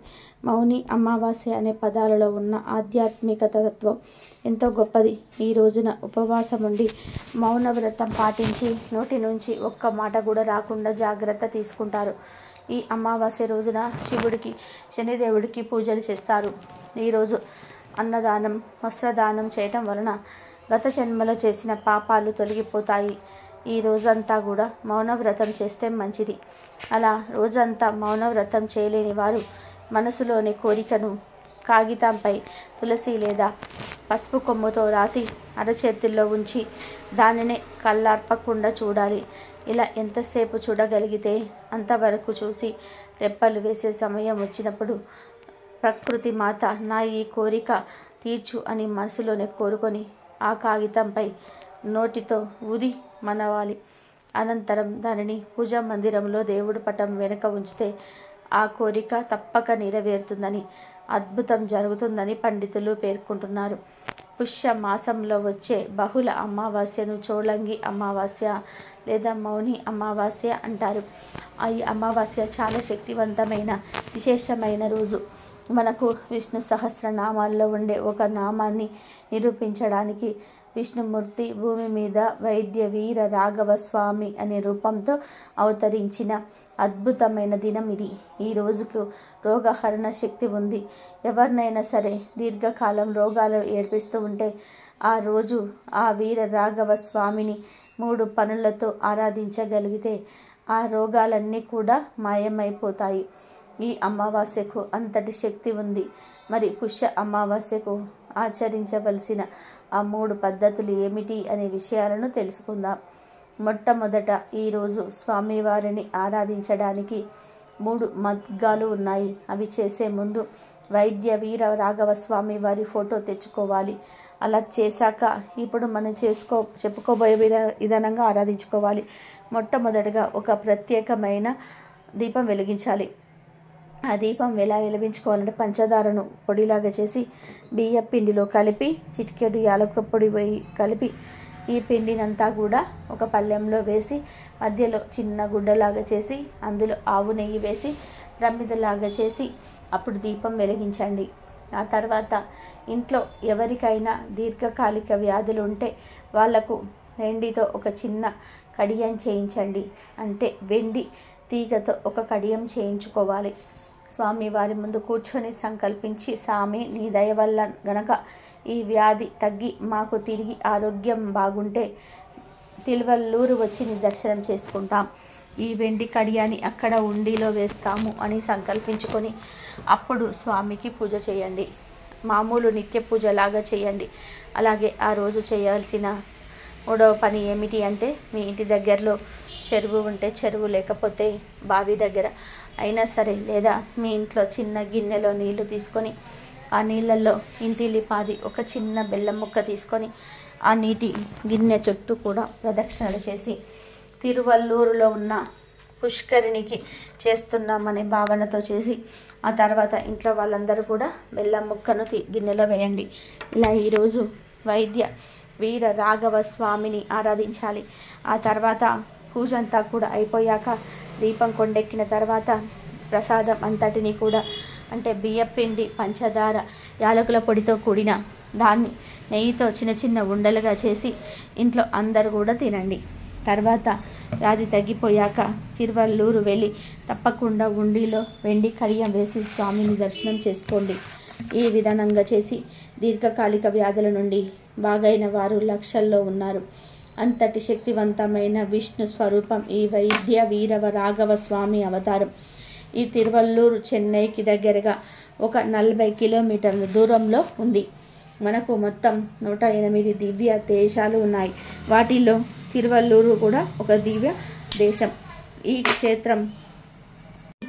మౌని అమావాస్య అనే పదాలలో ఉన్న ఆధ్యాత్మిక తత్వం ఎంతో గొప్పది. ఈ రోజున ఉపవాసం ఉండి మౌన వ్రతం పాటించి నోటి నుంచి ఒక్క మాట కూడా రాకుండా జాగ్రత్త తీసుకుంటారు. ఈ అమావాస్య రోజున శివుడికి శనిదేవుడికి పూజలు చేస్తారు. ఈరోజు అన్నదానం వస్త్రదానం చేయటం వలన గత జన్మలో చేసిన పాపాలు తొలగిపోతాయి. ఈ రోజంతా కూడా మౌనవ్రతం చేస్తే మంచిది. అలా రోజంతా మౌనవ్రతం చేయలేని వారు మనసులోని కోరికను కాగితంపై తులసి లేదా పసుపు కొమ్ముతో రాసి అరచేతుల్లో ఉంచి దానిని కళ్ళార్పకుండా చూడాలి. ఇలా ఎంతసేపు చూడగలిగితే అంతవరకు చూసి రెప్పలు వేసే సమయం వచ్చినప్పుడు ప్రకృతి మాత నా ఈ కోరిక తీర్చు అని మనసులోనే కోరుకొని ఆ కాగితంపై నోటితో ఊది మనవాలి. అనంతరం దానిని పూజా మందిరంలో దేవుడి పటం వెనుక ఉంచితే ఆ కోరిక తప్పక నెరవేరుతుందని, అద్భుతం జరుగుతుందని పండితులు పేర్కొంటున్నారు. పుష్య మాసంలో వచ్చే బహుళ అమావాస్యను చోళంగి అమావాస్య లేదా మౌని అమావాస్య అంటారు. ఈ అమావాస్య చాలా శక్తివంతమైన విశేషమైన రోజు. మనకు విష్ణు సహస్రనామాల్లో ఉండే ఒక నామాన్ని నిరూపించడానికి విష్ణుమూర్తి భూమి మీద వైద్య వీర రాఘవ స్వామి అనే రూపంతో అవతరించిన అద్భుతమైన దినం ఇది. ఈ రోజుకు రోగహరణ శక్తి ఉంది. ఎవరినైనా సరే దీర్ఘకాలం రోగాలు ఏడ్పిస్తూ ఉంటే ఆ రోజు ఆ వీర రాఘవ స్వామిని 3 పనులతో ఆరాధించగలిగితే ఆ రోగాలన్నీ కూడా మాయమైపోతాయి. ఈ అమావాస్యకు అంతటి శక్తి ఉంది. మరి పుష్య అమావాస్యకు ఆచరించవలసిన ఆ 3 పద్ధతులు ఏమిటి అనే విషయాలను తెలుసుకుందాం. మొట్టమొదట ఈరోజు స్వామివారిని ఆరాధించడానికి 3 మార్గాలు ఉన్నాయి. అవి చేసే ముందు వైద్య వీర రాఘవ స్వామి వారి ఫోటో తెచ్చుకోవాలి. అలా చేశాక ఇప్పుడు మనం చెప్పుకోబోయే విధానంగా ఆరాధించుకోవాలి. మొట్టమొదటిగా ఒక ప్రత్యేకమైన దీపం వెలిగించాలి. ఆ దీపం ఎలా వెలిగించుకోవాలంటే పంచదారను పొడిలాగా చేసి బియ్య పిండిలో కలిపి చిటికెడు యాలకుల పొడి కలిపి ఈ పిండినంతా కూడా ఒక పళ్ళెంలో వేసి మధ్యలో చిన్న గుడ్డలాగా చేసి అందులో ఆవు నెయ్యి వేసి ప్రమిదలాగా చేసి అప్పుడు దీపం వెలిగించండి. ఆ తర్వాత ఇంట్లో ఎవరికైనా దీర్ఘకాలిక వ్యాధులు ఉంటే వాళ్లకు వెండితో ఒక చిన్న కడియం చేయించండి. అంటే వెండి తీగతో ఒక కడియం చేయించుకోవాలి. స్వామి వారి ముందు కూర్చొని సంకల్పించి, స్వామి నీ దయ వల్ల గనక ఈ వ్యాధి తగ్గి మాకు తిరిగి ఆరోగ్యం బాగుంటే తిరువల్లూరు వచ్చి నీ దర్శనం చేసుకుంటాం. ఈ వెండి కడియాన్ని అక్కడ ఉండిలో వేస్తాము అని సంకల్పించుకొని అప్పుడు స్వామికి పూజ చేయండి. మామూలు నిత్య పూజలాగా చేయండి. అలాగే ఆ రోజు చేయాల్సిన 3వ పని ఏమిటి అంటే మీ ఇంటి దగ్గరలో చెరువు ఉంటే చెరువు, లేకపోతే బావి దగ్గర అయినా సరే, లేదా మీ ఇంట్లో చిన్న గిన్నెలో నీళ్లు తీసుకొని ఆ నీళ్ళల్లో ఇంటిల్లిపాది ఒక చిన్న బెల్లం ముక్క తీసుకొని ఆ నీటి గిన్నె చుట్టూ కూడా ప్రదక్షిణలు చేసి తిరువల్లూరులో ఉన్న పుష్కరిణికి చేస్తున్నామనే భావనతో చేసి ఆ తర్వాత ఇంట్లో వాళ్ళందరూ కూడా బెల్లం ముక్కను గిన్నెలో వేయండి. ఇలా ఈరోజు వైద్య వీర రాఘవ స్వామిని ఆరాధించాలి. ఆ తర్వాత పూజ అంతా కూడా అయిపోయాక దీపం కొండెక్కిన తర్వాత ప్రసాదం అంతటిని కూడా అంటే బియ్యపిండి, పంచదార, యాలకుల పొడితో కూడిన దాన్ని నెయ్యితో చిన్న చిన్న ఉండలుగా చేసి ఇంట్లో అందరూ కూడా తినండి. తర్వాత వ్యాధి తగ్గిపోయాక తిరువల్లూరు వెళ్ళి తప్పకుండా ఉండిలో వెండి కడియం వేసి స్వామిని దర్శనం చేసుకోండి. ఈ విధానంగా చేసి దీర్ఘకాలిక వ్యాధుల నుండి బాగైన వారు లక్షల్లో ఉన్నారు. అంతటి శక్తివంతమైన విష్ణు స్వరూపం ఈ వైద్య వీరవ రాఘవ స్వామి అవతారం. ఈ తిరువల్లూరు చెన్నైకి దగ్గరగా ఒక 40 కిలోమీటర్ల దూరంలో ఉంది. మనకు మొత్తం 108 దివ్య దేశాలు ఉన్నాయి. వాటిల్లో తిరువల్లూరు కూడా ఒక దివ్య దేశం. ఈ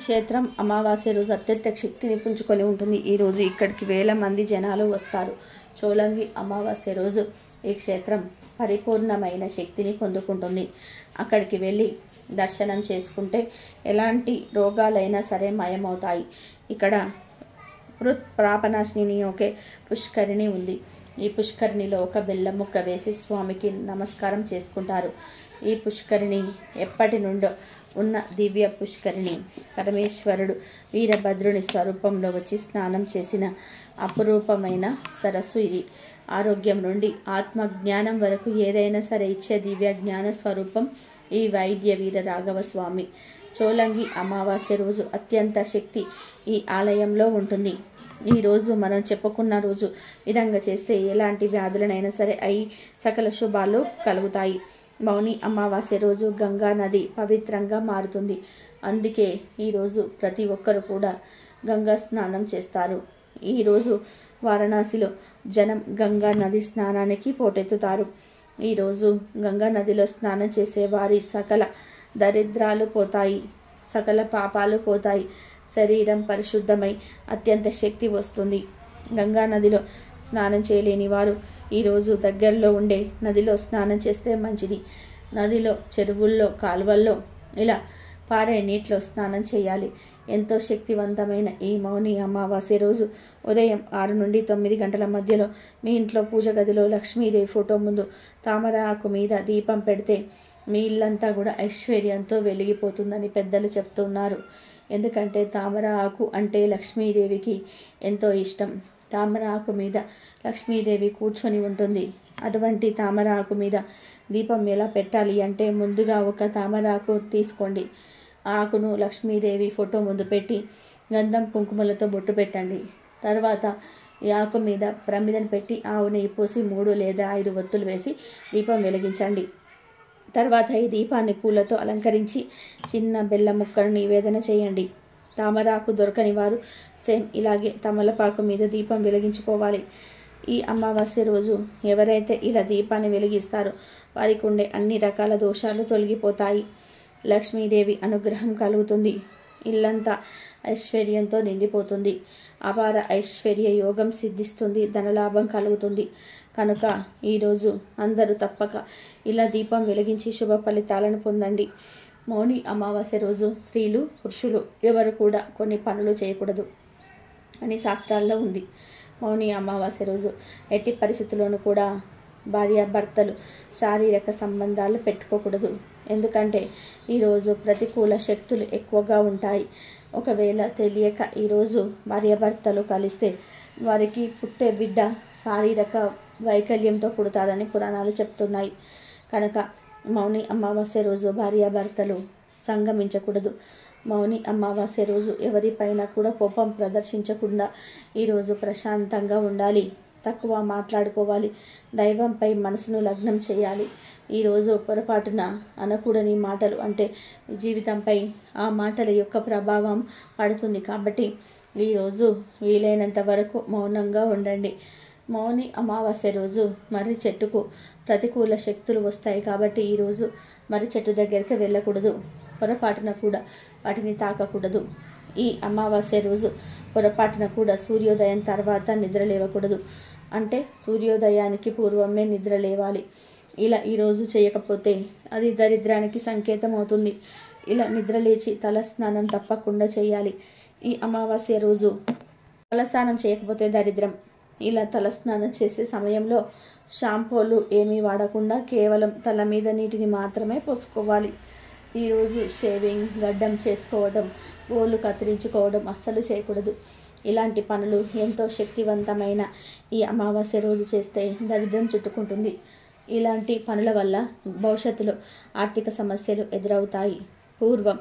క్షేత్రం అమావాస్య రోజు అత్యంత శక్తిని పుంజుకొని ఉంటుంది. ఈరోజు ఇక్కడికి వేల మంది జనాలు వస్తారు. చోళంగి అమావాస్య రోజు ఈ క్షేత్రం పరిపూర్ణమైన శక్తిని పొందుకుంటుంది. అక్కడికి వెళ్ళి దర్శనం చేసుకుంటే ఎలాంటి రోగాలైనా సరే మాయమవుతాయి. ఇక్కడ ప్రాపనాశిని ఒకే పుష్కరిణి ఉంది. ఈ పుష్కరిణిలో ఒక బెల్లం ముక్క వేసి స్వామికి నమస్కారం చేసుకుంటారు. ఈ పుష్కరిణి ఎప్పటి నుండో ఉన్న దివ్య పుష్కరిణి. పరమేశ్వరుడు వీరభద్రుని స్వరూపంలో వచ్చి స్నానం చేసిన అపురూపమైన సరస్సు ఇది. ఆరోగ్యం నుండి ఆత్మజ్ఞానం వరకు ఏదైనా సరే ఇచ్చే దివ్య జ్ఞాన స్వరూపం ఈ వైద్య వీర రాఘవ స్వామి. చోళంగి అమావాస్య రోజు అత్యంత శక్తి ఈ ఆలయంలో ఉంటుంది. ఈరోజు మనం చెప్పుకున్న రోజు విధంగా చేస్తే ఎలాంటి వ్యాధులనైనా సరే అయి సకల శుభాలు కలుగుతాయి. మౌని అమావాస్య రోజు గంగా నది పవిత్రంగా మారుతుంది. అందుకే ఈరోజు ప్రతి ఒక్కరు కూడా గంగా స్నానం చేస్తారు. ఈరోజు వారణాసిలో జనం గంగా నది స్నానానికి పోటెత్తుతారు. ఈరోజు గంగా నదిలో స్నానం చేసే వారి సకల దరిద్రాలు పోతాయి, సకల పాపాలు పోతాయి, శరీరం పరిశుద్ధమై అత్యంత శక్తి వస్తుంది. గంగా నదిలో స్నానం చేయలేని వారు ఈరోజు దగ్గరలో ఉండే నదిలో స్నానం చేస్తే మంచిది. నదిలో, చెరువుల్లో, కాలువల్లో ఇలా పారే నీటిలో స్నానం చేయాలి. ఎంతో శక్తివంతమైన ఈ మౌని అమావాస్య రోజు ఉదయం 6 నుండి 9 గంటల మధ్యలో మీ ఇంట్లో పూజ గదిలో లక్ష్మీదేవి ఫోటో ముందు తామర ఆకు మీద దీపం పెడితే మీ ఇల్లంతా కూడా ఐశ్వర్యంతో వెలిగిపోతుందని పెద్దలు చెప్తున్నారు. ఎందుకంటే తామర ఆకు అంటే లక్ష్మీదేవికి ఎంతో ఇష్టం. తామర ఆకు మీద లక్ష్మీదేవి కూర్చొని ఉంటుంది. అటువంటి తామర ఆకు మీద దీపం ఎలా పెట్టాలి అంటే ముందుగా ఒక తామర ఆకు తీసుకోండి. ఆ ఆకును లక్ష్మీదేవి ఫోటో ముందు పెట్టి గంధం కుంకుమలతో బొట్టు పెట్టండి. తర్వాత ఈ ఆకు మీద ప్రమిదను పెట్టి ఆవు నెయ్యి పోసి 3 లేదా 5 ఒత్తులు వేసి దీపం వెలిగించండి. తర్వాత ఈ దీపాన్ని పూలతో అలంకరించి చిన్న బెల్లం ముక్కను నివేదన చేయండి. తామరాకు దొరకని వారు సేమ్ ఇలాగే తమలపాకు మీద దీపం వెలిగించుకోవాలి. ఈ అమావాస్య రోజు ఎవరైతే ఇలా దీపాన్ని వెలిగిస్తారో వారికి ఉండే అన్ని రకాల దోషాలు తొలగిపోతాయి. లక్ష్మీదేవి అనుగ్రహం కలుగుతుంది. ఇల్లంతా ఐశ్వర్యంతో నిండిపోతుంది. అపార ఐశ్వర్య యోగం సిద్ధిస్తుంది. ధనలాభం కలుగుతుంది. కనుక ఈరోజు అందరూ తప్పక ఇలా దీపం వెలిగించి శుభ ఫలితాలను పొందండి. మౌని అమావాస్య రోజు స్త్రీలు, పురుషులు ఎవరు కూడా కొన్ని పనులు చేయకూడదు అని శాస్త్రాల్లో ఉంది. మౌని అమావాస్య రోజు ఎట్టి పరిస్థితుల్లోనూ కూడా భార్యాభర్తలు శారీరక సంబంధాలు పెట్టుకోకూడదు. ఎందుకంటే ఈరోజు ప్రతికూల శక్తులు ఎక్కువగా ఉంటాయి. ఒకవేళ తెలియక ఈరోజు భార్యాభర్తలు కలిస్తే వారికి పుట్టే బిడ్డ శారీరక వైకల్యంతో పుడతారని పురాణాలు చెప్తున్నాయి. కనుక మౌని అమావాస్య రోజు భార్యాభర్తలు సంగమించకూడదు. మౌని అమావాస్య రోజు ఎవరిపైన కూడా కోపం ప్రదర్శించకుండా ఈరోజు ప్రశాంతంగా ఉండాలి. తక్కువ మాట్లాడుకోవాలి. దైవంపై మనసును లగ్నం చేయాలి. ఈరోజు పొరపాటున అనకూడని మాటలు అంటే జీవితంపై ఆ మాటల యొక్క ప్రభావం పడుతుంది. కాబట్టి ఈరోజు వీలైనంత వరకు మౌనంగా ఉండండి. మౌని అమావాస్య రోజు మర్రి చెట్టుకు ప్రతికూల శక్తులు వస్తాయి. కాబట్టి ఈరోజు మర్రి చెట్టు దగ్గరికి వెళ్ళకూడదు. పొరపాటున కూడా వాటిని తాకకూడదు. ఈ అమావాస్య రోజు పొరపాటున కూడా సూర్యోదయం తర్వాత నిద్ర లేవకూడదు. అంటే సూర్యోదయానికి పూర్వమే నిద్ర లేవాలి. ఇలా ఈరోజు చేయకపోతే అది దరిద్రానికి సంకేతం అవుతుంది. ఇలా నిద్ర లేచి తలస్నానం తప్పకుండా చేయాలి. ఈ అమావాస్య రోజు తలస్నానం చేయకపోతే దరిద్రం. ఇలా తలస్నానం చేసే సమయంలో షాంపూలు ఏమీ వాడకుండా కేవలం తల మీద నీటిని మాత్రమే పోసుకోవాలి. ఈరోజు షేవింగ్, గడ్డం చేసుకోవడం, గోళ్ళు కత్తిరించుకోవడం అస్సలు చేయకూడదు. ఇలాంటి పనులు ఎంతో శక్తివంతమైన ఈ అమావాస్య రోజు చేస్తే దరిద్రం చుట్టుకుంటుంది. ఇలాంటి పనుల వల్ల భవిష్యత్తులో ఆర్థిక సమస్యలు ఎదురవుతాయి. పూర్వం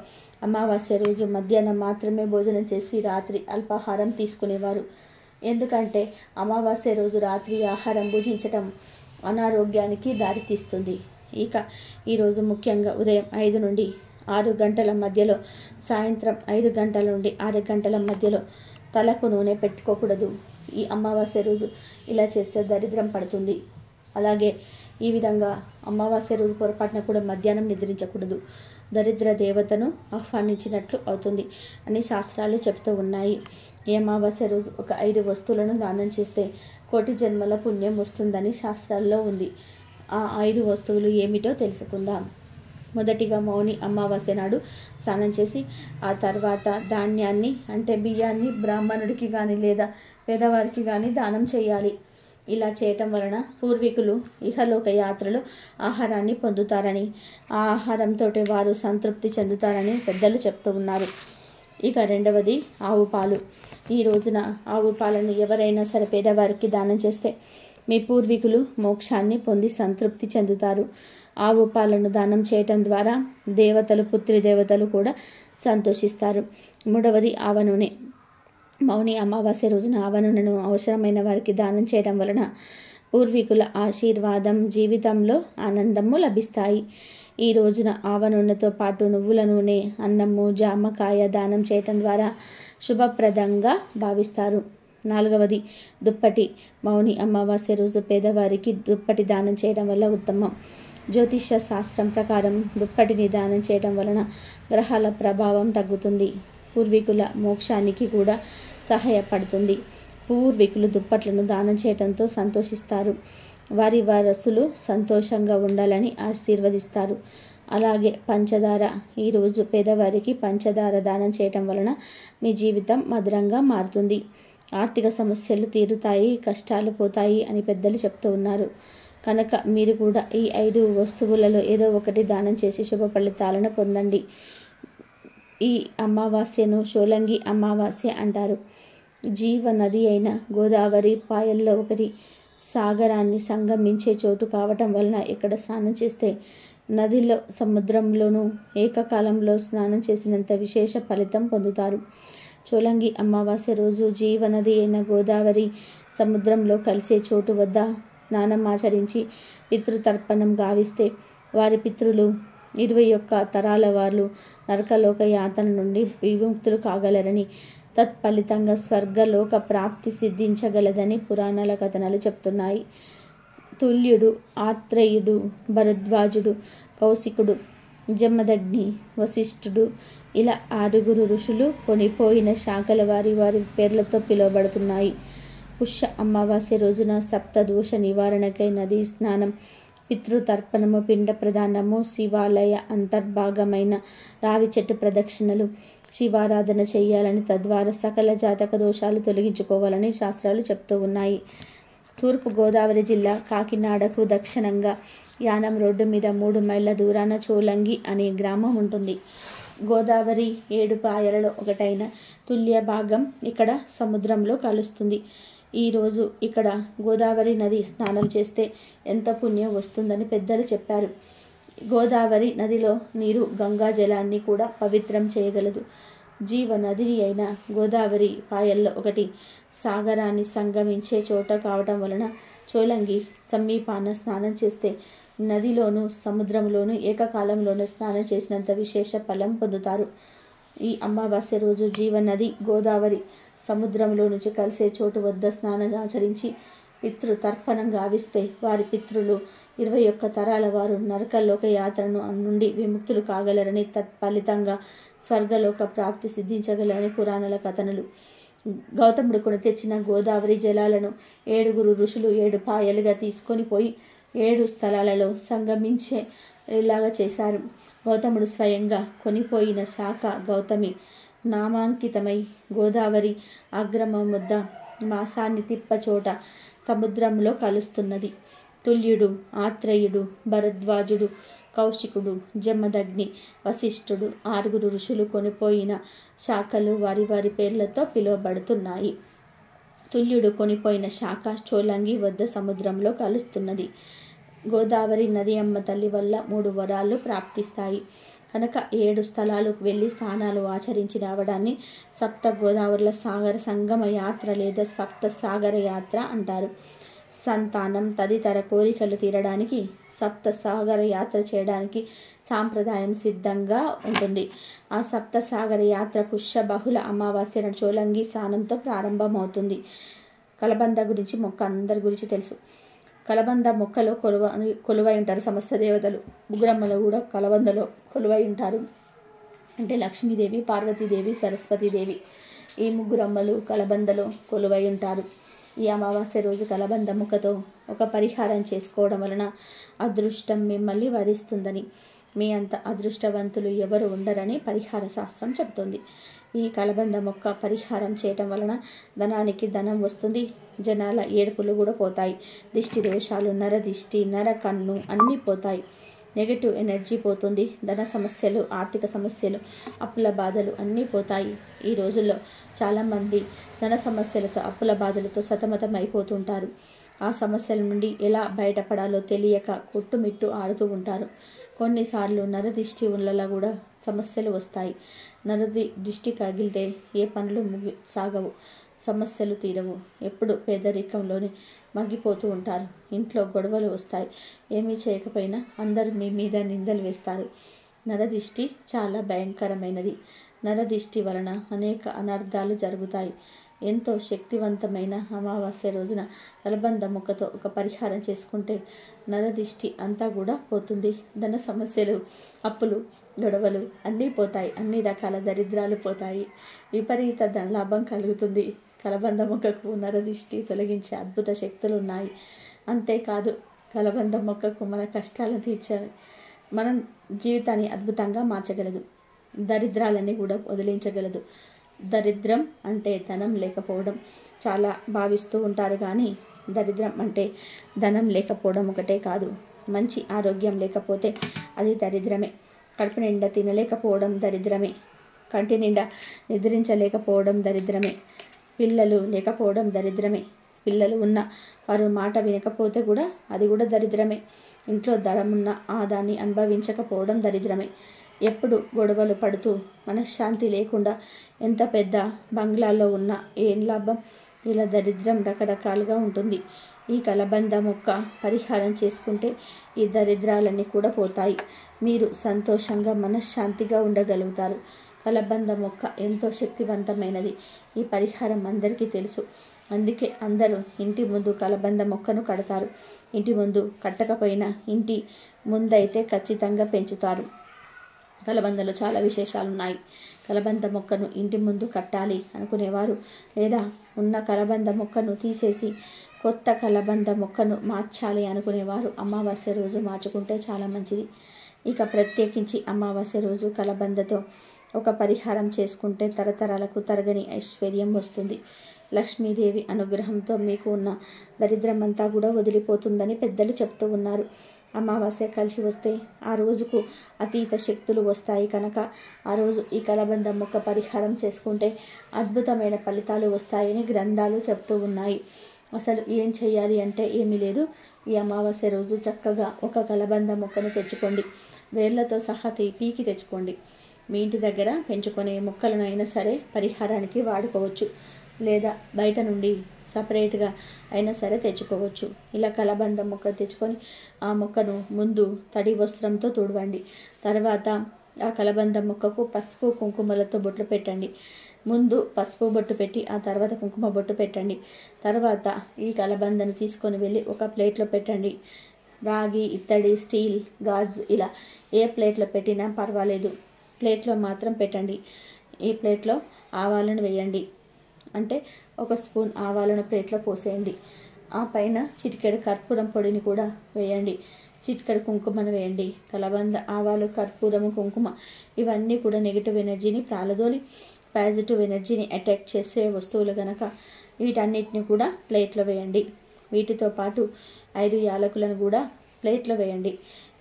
అమావాస్య రోజు మధ్యాహ్నం మాత్రమే భోజనం చేసి రాత్రి అల్పాహారం తీసుకునేవారు. ఎందుకంటే అమావాస్య రోజు రాత్రి ఆహారం భుజించటం అనారోగ్యానికి దారితీస్తుంది. ఇక ఈరోజు ముఖ్యంగా ఉదయం 5 నుండి 6 గంటల మధ్యలో, సాయంత్రం 5 గంటల నుండి 6 గంటల మధ్యలో తలకు నూనె పెట్టుకోకూడదు. ఈ అమావాస్య రోజు ఇలా చేస్తే దరిద్రం పడుతుంది. అలాగే ఈ విధంగా అమావాస్య రోజు పొరపాటున కూడా మధ్యాహ్నం నిద్రించకూడదు. దరిద్ర దేవతను ఆహ్వానించినట్లు అవుతుంది అని శాస్త్రాలు చెప్తూ ఉన్నాయి. ఈ అమావాస్య రోజు ఒక 5 వస్తువులను దానం చేస్తే కోటి జన్మల పుణ్యం వస్తుందని శాస్త్రాల్లో ఉంది. ఆ 5 వస్తువులు ఏమిటో తెలుసుకుందాం. మొదటిగా మౌని అమావాస్య నాడు స్నానం చేసి ఆ తర్వాత ధాన్యాన్ని అంటే బియ్యాన్ని బ్రాహ్మణుడికి కానీ లేదా పేదవారికి కానీ దానం చేయాలి. ఇలా చేయటం వలన పూర్వీకులు ఇహలోక యాత్రలో ఆహారాన్ని పొందుతారని, ఆ ఆహారంతో వారు సంతృప్తి చెందుతారని పెద్దలు చెప్తూ ఉన్నారు. ఇక రెండవది ఆవు పాలు. ఈ రోజున ఆవు పాలను ఎవరైనా సరే పేదవారికి దానం చేస్తే మీ పూర్వీకులు మోక్షాన్ని పొంది సంతృప్తి చెందుతారు. ఆవు పాలను దానం చేయటం ద్వారా దేవతలు, పుత్రిదేవతలు కూడా సంతోషిస్తారు. మూడవది ఆవ నూనె. మౌని అమావాస్య రోజున ఆవ నూనెను అవసరమైన వారికి దానం చేయడం వలన పూర్వీకుల ఆశీర్వాదం, జీవితంలో ఆనందము లభిస్తాయి. ఈ రోజున ఆవ నూనెతో పాటు నువ్వుల నూనె, అన్నము, జామకాయ దానం చేయటం ద్వారా శుభప్రదంగా భావిస్తారు. నాలుగవది దుప్పటి. మౌని అమావాస్య రోజు పేదవారికి దుప్పటి దానం చేయడం వల్ల ఉత్తమం. జ్యోతిష్య శాస్త్రం ప్రకారం దుప్పటిని దానం చేయడం వలన గ్రహాల ప్రభావం తగ్గుతుంది. పూర్వీకుల మోక్షానికి కూడా సహాయపడుతుంది. పూర్వీకులు దుప్పట్లను దానం చేయడంతో సంతోషిస్తారు. వారి వారసులు సంతోషంగా ఉండాలని ఆశీర్వదిస్తారు. అలాగే పంచదార. ఈరోజు పేదవారికి పంచదార దానం చేయటం వలన మీ జీవితం మధురంగా మారుతుంది. ఆర్థిక సమస్యలు తీరుతాయి, కష్టాలు పోతాయి అని పెద్దలు చెప్తూ ఉన్నారు. కనుక మీరు కూడా ఈ 5 వస్తువులలో ఏదో ఒకటి దానం చేసి శుభ ఫలితాలను పొందండి. ఈ అమావాస్యను షోలంగి అమావాస్య అంటారు. జీవ నది అయిన గోదావరి పాయల్లో ఒకటి సాగరాన్ని సంగమించే చోటు కావటం వలన ఇక్కడ స్నానం చేస్తే నదిలో, సముద్రంలోనూ ఏకకాలంలో స్నానం చేసినంత విశేష ఫలితం పొందుతారు. చోలంగి అమావాస్య రోజు జీవనది అయిన గోదావరి సముద్రంలో కలిసే చోటు వద్ద స్నానం ఆచరించి పితృతర్పణం గావిస్తే వారి పితృలు 21 తరాల వారు నరకలోక యాతన నుండి విముక్తులు కాగలరని, తత్ఫలితంగా స్వర్గలోక ప్రాప్తి సిద్ధించగలదని పురాణాల కథనాలు చెప్తున్నాయి. తుల్యుడు, ఆత్రేయుడు, భరద్వాజుడు, కౌశికుడు, జమదగ్ని, వశిష్ఠుడు ఇలా 6 ఋషులు కొనిపోయిన శాఖల వారి వారి పేర్లతో పిలువబడుతున్నాయి. పుష్య అమావాస్య రోజున సప్తదోష నివారణకై నదీ స్నానం, పితృతర్పణము, పిండ ప్రదానము, శివాలయ అంతర్భాగమైన రావి చెట్టు ప్రదక్షిణలు, శివారాధన చేయాలని, తద్వారా సకల జాతక దోషాలు తొలగించుకోవాలని శాస్త్రాలు చెప్తూ ఉన్నాయి. తూర్పు గోదావరి జిల్లా కాకినాడకు దక్షిణంగా యానం రోడ్డు మీద 3 మైళ్ళ దూరాన చోలంగి అనే గ్రామం ఉంటుంది. గోదావరి 7 పాయలలో ఒకటైన తుల్య భాగం ఇక్కడ సముద్రంలో కలుస్తుంది. ఈరోజు ఇక్కడ గోదావరి నది స్నానం చేస్తే ఎంత పుణ్యం వస్తుందని పెద్దలు చెప్పారు. గోదావరి నదిలో నీరు గంగా జలాన్ని కూడా పవిత్రం చేయగలదు. జీవ నది అయిన గోదావరి పాయల్లో ఒకటి సాగరాన్ని సంగమించే చోట కావటం వలన చోలంగి సమీపాన స్నానం చేస్తే నదిలోనూ సముద్రంలోనూ ఏకకాలంలోనూ స్నానం చేసినంత విశేష ఫలం పొందుతారు. ఈ అమావాస్య రోజు జీవనది గోదావరి సముద్రంలో నుంచి కలిసే చోటు వద్ద స్నానం ఆచరించి పితృతర్పణం గావిస్తే వారి పితృలు 21 తరాల వారు నరకలోక యాత్రను నుండి విముక్తులు కాగలరని, తత్ఫలితంగా స్వర్గలోక ప్రాప్తి సిద్ధించగలరని పురాణాల కథనలు. గౌతముడు కొని తెచ్చిన గోదావరి జలాలను 7 ఋషులు 7 పాయలుగా తీసుకొని పోయి 7 స్థలాలలో సంగమించేలాగా చేశారు. గౌతముడు స్వయంగా కొనిపోయిన శాఖ గౌతమి నామాంకితమై గోదావరి ఆగ్రమం వద్ద మాసాన్ని తిప్పచోట సముద్రంలో కలుస్తున్నది. తుల్యుడు, ఆత్రేయుడు, భరద్వాజుడు, కౌశికుడు, జమదగ్ని, వశిష్ఠుడు 6 ఋషులు కొనిపోయిన శాఖలు వారి వారి పేర్లతో పిలువబడుతున్నాయి. తుల్యుడు కొనిపోయిన శాఖ చోలంగి వద్ద సముద్రంలో కలుస్తున్నది. గోదావరి నది అమ్మ తల్లి వల్ల 3 వరాలు ప్రాప్తిస్తాయి. కనుక 7 స్థలాలకు వెళ్ళి స్నానాలు ఆచరించి రావడాన్ని సప్త గోదావరుల సాగర సంగమ యాత్ర లేదా సప్త సాగర యాత్ర అంటారు. సంతానం తదితర కోరికలు తీరడానికి సప్త సాగర యాత్ర చేయడానికి సాంప్రదాయం సిద్ధంగా ఉంటుంది. ఆ సప్త సాగర యాత్ర పుష్య బహుళ అమావాస్య చోలంగి స్నానంతో ప్రారంభమవుతుంది. కలబంద గురించి మొక్క అందరి గురించి తెలుసు. కలబంద మొక్కలో కొలువై ఉంటారు సమస్త దేవతలు. ముగ్గురమ్మలు కూడా కలబందలో కొలువై ఉంటారు. అంటే లక్ష్మీదేవి, పార్వతీదేవి, సరస్వతీదేవి ఈ ముగ్గురమ్మలు కలబందలో కొలువై ఉంటారు. ఈ అమావాస్య రోజు కలబంద మొక్కతో ఒక పరిహారం చేసుకోవడం వలన అదృష్టం మిమ్మల్ని వరిస్తుందని, మీ అంత అదృష్టవంతులు ఎవరు ఉండరని పరిహార శాస్త్రం చెబుతుంది. ఈ కలబంద మొక్క పరిహారం చేయటం వలన ధనానికి ధనం వస్తుంది, జనాల ఏడుపులు కూడా పోతాయి, దిష్టి దోషాలు, నర దిష్టి, నర కన్ను అన్నీ పోతాయి, నెగటివ్ ఎనర్జీ పోతుంది, ధన సమస్యలు, ఆర్థిక సమస్యలు, అప్పుల బాధలు అన్నీ పోతాయి. ఈ రోజుల్లో చాలామంది ధన సమస్యలతో, అప్పుల బాధలతో సతమతం అయిపోతుంటారు. ఆ సమస్యల నుండి ఎలా బయటపడాలో తెలియక కొట్టుమిట్టు ఆడుతూ ఉంటారు. కొన్నిసార్లు నరదిష్టి వల్ల కూడా సమస్యలు వస్తాయి. దిష్టి కగిలితే ఏ పనులు సాగవు, సమస్యలు తీరవు, ఎప్పుడు పేదరికంలోనే మగ్గిపోతూ ఉంటారు. ఇంట్లో గొడవలు వస్తాయి. ఏమీ చేయకపోయినా అందరూ మీ మీద నిందలు వేస్తారు. నరదిష్టి చాలా భయంకరమైనది. నరదిష్టి వలన అనేక అనర్థాలు జరుగుతాయి. ఎంతో శక్తివంతమైన అమావాస్య రోజున కలబంద మొక్కతో ఒక పరిహారం చేసుకుంటే నరదిష్టి అంతా కూడా పోతుంది. ధన సమస్యలు, అప్పులు, గొడవలు అన్నీ పోతాయి. అన్ని రకాల దరిద్రాలు పోతాయి. విపరీత ధనలాభం కలుగుతుంది. కలబంద మొక్కకు నరదిష్టి తొలగించే అద్భుత శక్తులు ఉన్నాయి. అంతేకాదు కలబంద మొక్కకు మన కష్టాలను తీర్చాలి, మన జీవితాన్ని అద్భుతంగా మార్చగలదు, దరిద్రాలన్నీ కూడా వదిలించగలదు. దరిద్రం అంటే ధనం లేకపోవడం చాలా భావిస్తూ ఉంటారు, కానీ దరిద్రం అంటే ధనం లేకపోవడం ఒకటే కాదు, మంచి ఆరోగ్యం లేకపోతే అది దరిద్రమే. కడుపు నిండా తినలేకపోవడం దరిద్రమే. కంటి నిండా నిద్రించలేకపోవడం దరిద్రమే. పిల్లలు లేకపోవడం దరిద్రమే. పిల్లలు ఉన్న వారు మాట వినకపోతే కూడా అది కూడా దరిద్రమే. ఇంట్లో ధనమున్న దాన్ని అనుభవించకపోవడం దరిద్రమే. ఎప్పుడు గొడవలు పడుతూ మనశ్శాంతి లేకుండా ఎంత పెద్ద బంగ్లాలో ఉన్నా ఏం లాభం? ఇలా దరిద్రం రకరకాలుగా ఉంటుంది. ఈ కలబంద మొక్క పరిహారం చేసుకుంటే ఈ దరిద్రాలన్నీ కూడా పోతాయి. మీరు సంతోషంగా మనశ్శాంతిగా ఉండగలుగుతారు. కలబంద మొక్క ఎంతో శక్తివంతమైనది. ఈ పరిహారం అందరికీ తెలుసు. అందుకే అందరూ ఇంటి ముందు కలబంద మొక్కను కడతారు. ఇంటి ముందు కట్టకపోయినా ఇంటి ముందైతే ఖచ్చితంగా పెంచుతారు. కలబందలో చాలా విశేషాలు ఉన్నాయి. కలబంద మొక్కను ఇంటి ముందు కట్టాలి అనుకునేవారు, లేదా ఉన్న కలబంద మొక్కను తీసేసి కొత్త కలబంద మొక్కను మార్చాలి అనుకునేవారు అమావాస్య రోజు మార్చుకుంటే చాలా మంచిది. ఇక ప్రత్యేకించి అమావాస్య రోజు కలబందతో ఒక పరిహారం చేసుకుంటే తరతరాలకు తరగని ఐశ్వర్యం వస్తుంది. లక్ష్మీదేవి అనుగ్రహంతో మీకు ఉన్న దరిద్రమంతా కూడా వదిలిపోతుందని పెద్దలు చెప్తూ ఉన్నారు. అమావాస్య కలిసి వస్తే ఆ రోజుకు అతీత శక్తులు వస్తాయి కనుక ఆ రోజు ఈ కలబంద మొక్క పరిహారం చేసుకుంటే అద్భుతమైన ఫలితాలు వస్తాయని గ్రంథాలు చెప్తూ ఉన్నాయి. అసలు ఏం చేయాలి అంటే ఏమీ లేదు. ఈ అమావాస్య రోజు చక్కగా ఒక కలబంద మొక్కను తెచ్చుకోండి. వేర్లతో సహా పీకి తెచ్చుకోండి. మీ ఇంటి దగ్గర పెంచుకునే మొక్కలను అయినా సరే పరిహారానికి వాడుకోవచ్చు, లేదా బయట నుండి సపరేట్గా అయినా సరే తెచ్చుకోవచ్చు. ఇలా కలబంద మొక్క తెచ్చుకొని ఆ మొక్కను ముందు తడి వస్త్రంతో తుడవండి. తర్వాత ఆ కలబంద మొక్కకు పసుపు కుంకుమలతో బొట్లు పెట్టండి. ముందు పసుపు బొట్టు పెట్టి ఆ తర్వాత కుంకుమ బొట్టు పెట్టండి. తర్వాత ఈ కలబందను తీసుకొని వెళ్ళి ఒక ప్లేట్లో పెట్టండి. రాగి, ఇత్తడి, స్టీల్, గాజ్ ఇలా ఏ ప్లేట్లో పెట్టినా పర్వాలేదు, ప్లేట్లో మాత్రం పెట్టండి. ఈ ప్లేట్లో ఆవాలను వేయండి. అంటే ఒక స్పూన్ ఆవాలను ప్లేట్లో పోసేయండి. ఆ పైన చిటికెడు కర్పూరం పొడిని కూడా వేయండి. చిటికెడు కుంకుమను వేయండి. కలబంద, ఆవాలు, కర్పూరము, కుంకుమ ఇవన్నీ కూడా నెగిటివ్ ఎనర్జీని ప్రాలదోలి పాజిటివ్ ఎనర్జీని అటాక్ చేసే వస్తువులు కనుక వీటన్నిటిని కూడా ప్లేట్లో వేయండి. వీటితో పాటు 5 యాలకులను కూడా ప్లేట్లో వేయండి.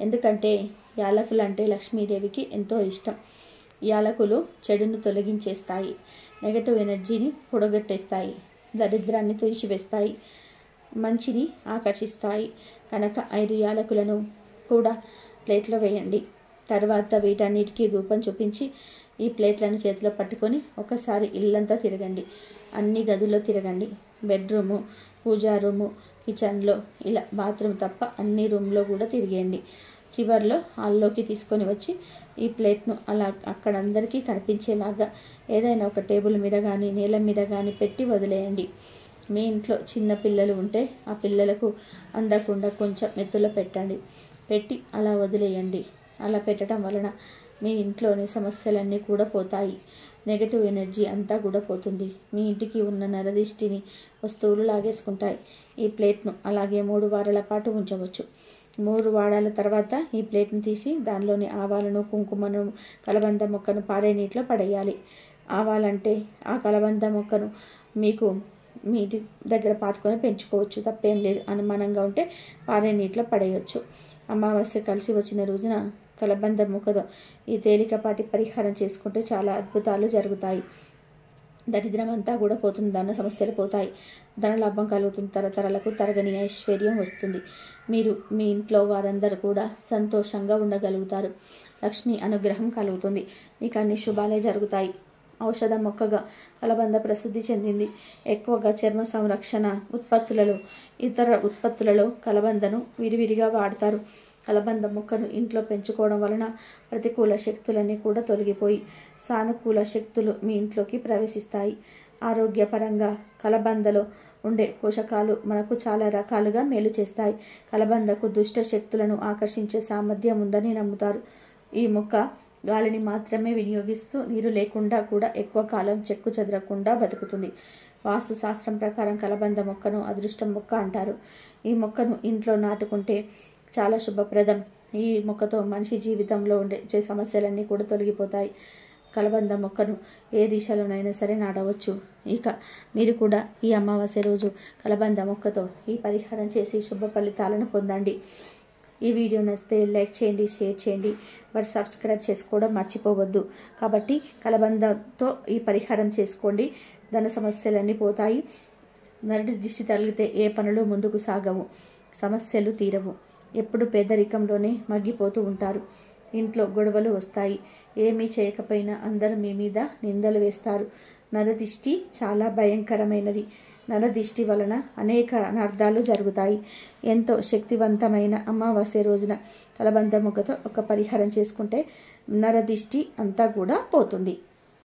ఎందుకంటే యాలకులు అంటే లక్ష్మీదేవికి ఎంతో ఇష్టం. యాలకులు చెడును తొలగించేస్తాయి, నెగటివ్ ఎనర్జీని పొడగొట్టేస్తాయి, దరిద్రాన్ని తీసివేస్తాయి, మంచిని ఆకర్షిస్తాయి. కనుక 5 యాలకులను కూడా ప్లేట్లో వేయండి. తర్వాత వీటన్నిటికీ ధూపం చూపించి ఈ ప్లేట్లను చేతిలో పట్టుకొని ఒకసారి ఇల్లంతా తిరగండి. అన్ని గదుల్లో తిరగండి. బెడ్రూము, పూజా రూము, కిచెన్లో ఇలా బాత్రూమ్ తప్ప అన్ని రూమ్లో కూడా తిరిగేయండి. చివర్లో హాల్లోకి తీసుకొని వచ్చి ఈ ప్లేట్ను అలా అక్కడ అందరికీ కనిపించేలాగా ఏదైనా ఒక టేబుల్ మీద కానీ నేల మీద కానీ పెట్టి వదిలేయండి. మీ ఇంట్లో చిన్న పిల్లలు ఉంటే ఆ పిల్లలకు అందకుండా కొంచెం మెత్తులో పెట్టి అలా వదిలేయండి. అలా పెట్టడం వలన మీ ఇంట్లోని సమస్యలన్నీ కూడా పోతాయి. నెగటివ్ ఎనర్జీ అంతా కూడా పోతుంది. మీ ఇంటికి ఉన్న నరదిష్టిని వస్తువులు లాగేసుకుంటాయి. ఈ ప్లేట్ను అలాగే 3 వారాల పాటు ఉంచవచ్చు. 3 వారాల తర్వాత ఈ ప్లేట్ను తీసి దానిలోని ఆవాలను, కుంకుమను, కలబంద మొక్కను పారే నీటిలో పడేయాలి. ఆవాలంటే ఆ కలబంద మొక్కను మీకు మీ ఇంటి దగ్గర పాతుకొని పెంచుకోవచ్చు, తప్పేం లేదు. అనుమానంగా ఉంటే పారే నీటిలో పడేయచ్చు. అమావాస్య కలిసి వచ్చిన రోజున కలబంద మొక్కతో ఈ తేలికపాటి పరిహారం చేసుకుంటే చాలా అద్భుతాలు జరుగుతాయి. దరిద్రం అంతా కూడా పోతుంది. ధన సమస్యలు పోతాయి. ధనలాభం కలుగుతుంది. తరతరాలకు తరగని ఐశ్వర్యం వస్తుంది. మీరు మీ ఇంట్లో వారందరూ కూడా సంతోషంగా ఉండగలుగుతారు. లక్ష్మి అనుగ్రహం కలుగుతుంది. మీకు అన్ని శుభాలే జరుగుతాయి. ఔషధ మొక్కగా కలబంద ప్రసిద్ధి చెందింది. ఎక్కువగా చర్మ సంరక్షణ ఉత్పత్తులలో, ఇతర ఉత్పత్తులలో కలబందను విరివిరిగా వాడతారు. కలబంద మొక్కను ఇంట్లో పెంచుకోవడం వలన ప్రతికూల శక్తులన్నీ కూడా తొలగిపోయి సానుకూల శక్తులు మీ ఇంట్లోకి ప్రవేశిస్తాయి. ఆరోగ్యపరంగా కలబందలో ఉండే పోషకాలు మనకు చాలా రకాలుగా మేలు చేస్తాయి. కలబందకు దుష్ట శక్తులను ఆకర్షించే సామర్థ్యం ఉందని నమ్ముతారు. ఈ మొక్క గాలిని మాత్రమే వినియోగిస్తూ నీరు లేకుండా కూడా ఎక్కువ కాలం చెక్కు చెదరకుండా బతుకుతుంది. వాస్తు శాస్త్రం ప్రకారం కలబంద మొక్కను అదృష్టం మొక్క అంటారు. ఈ మొక్కను ఇంట్లో నాటుకుంటే చాలా శుభప్రదం. ఈ మొక్కతో మనిషి జీవితంలో ఉండే సమస్యలన్నీ కూడా తొలగిపోతాయి. కలబంద మొక్కను ఏ దిశలోనైనా సరే నాటవచ్చు. ఇక మీరు కూడా ఈ అమావాస్య రోజు కలబంద మొక్కతో ఈ పరిహారం చేసి శుభ ఫలితాలను పొందండి. ఈ వీడియో నచ్చితే లైక్ చేయండి, షేర్ చేయండి, బట్ సబ్స్క్రైబ్ చేసుకోవడం మర్చిపోవద్దు. కాబట్టి కలబందతో ఈ పరిహారం చేసుకోండి. ధన సమస్యలన్నీ పోతాయి. నరటి దిష్టి తగిలితే ఏ పనులు ముందుకు సాగవు, సమస్యలు తీరవు. ఎప్పుడు పేదరికంలోనే మగ్గిపోతూ ఉంటారు. ఇంట్లో గొడవలు వస్తాయి. ఏమీ చేయకపోయినా అందరూ మీ మీద నిందలు వేస్తారు. నరదిష్టి చాలా భయంకరమైనది. నరదిష్టి వలన అనేక అనర్థాలు జరుగుతాయి. ఎంతో శక్తివంతమైన అమావాస్య రోజున కలబంద మొక్కతో ఒక పరిహారం చేసుకుంటే నరదిష్టి అంతా కూడా పోతుంది.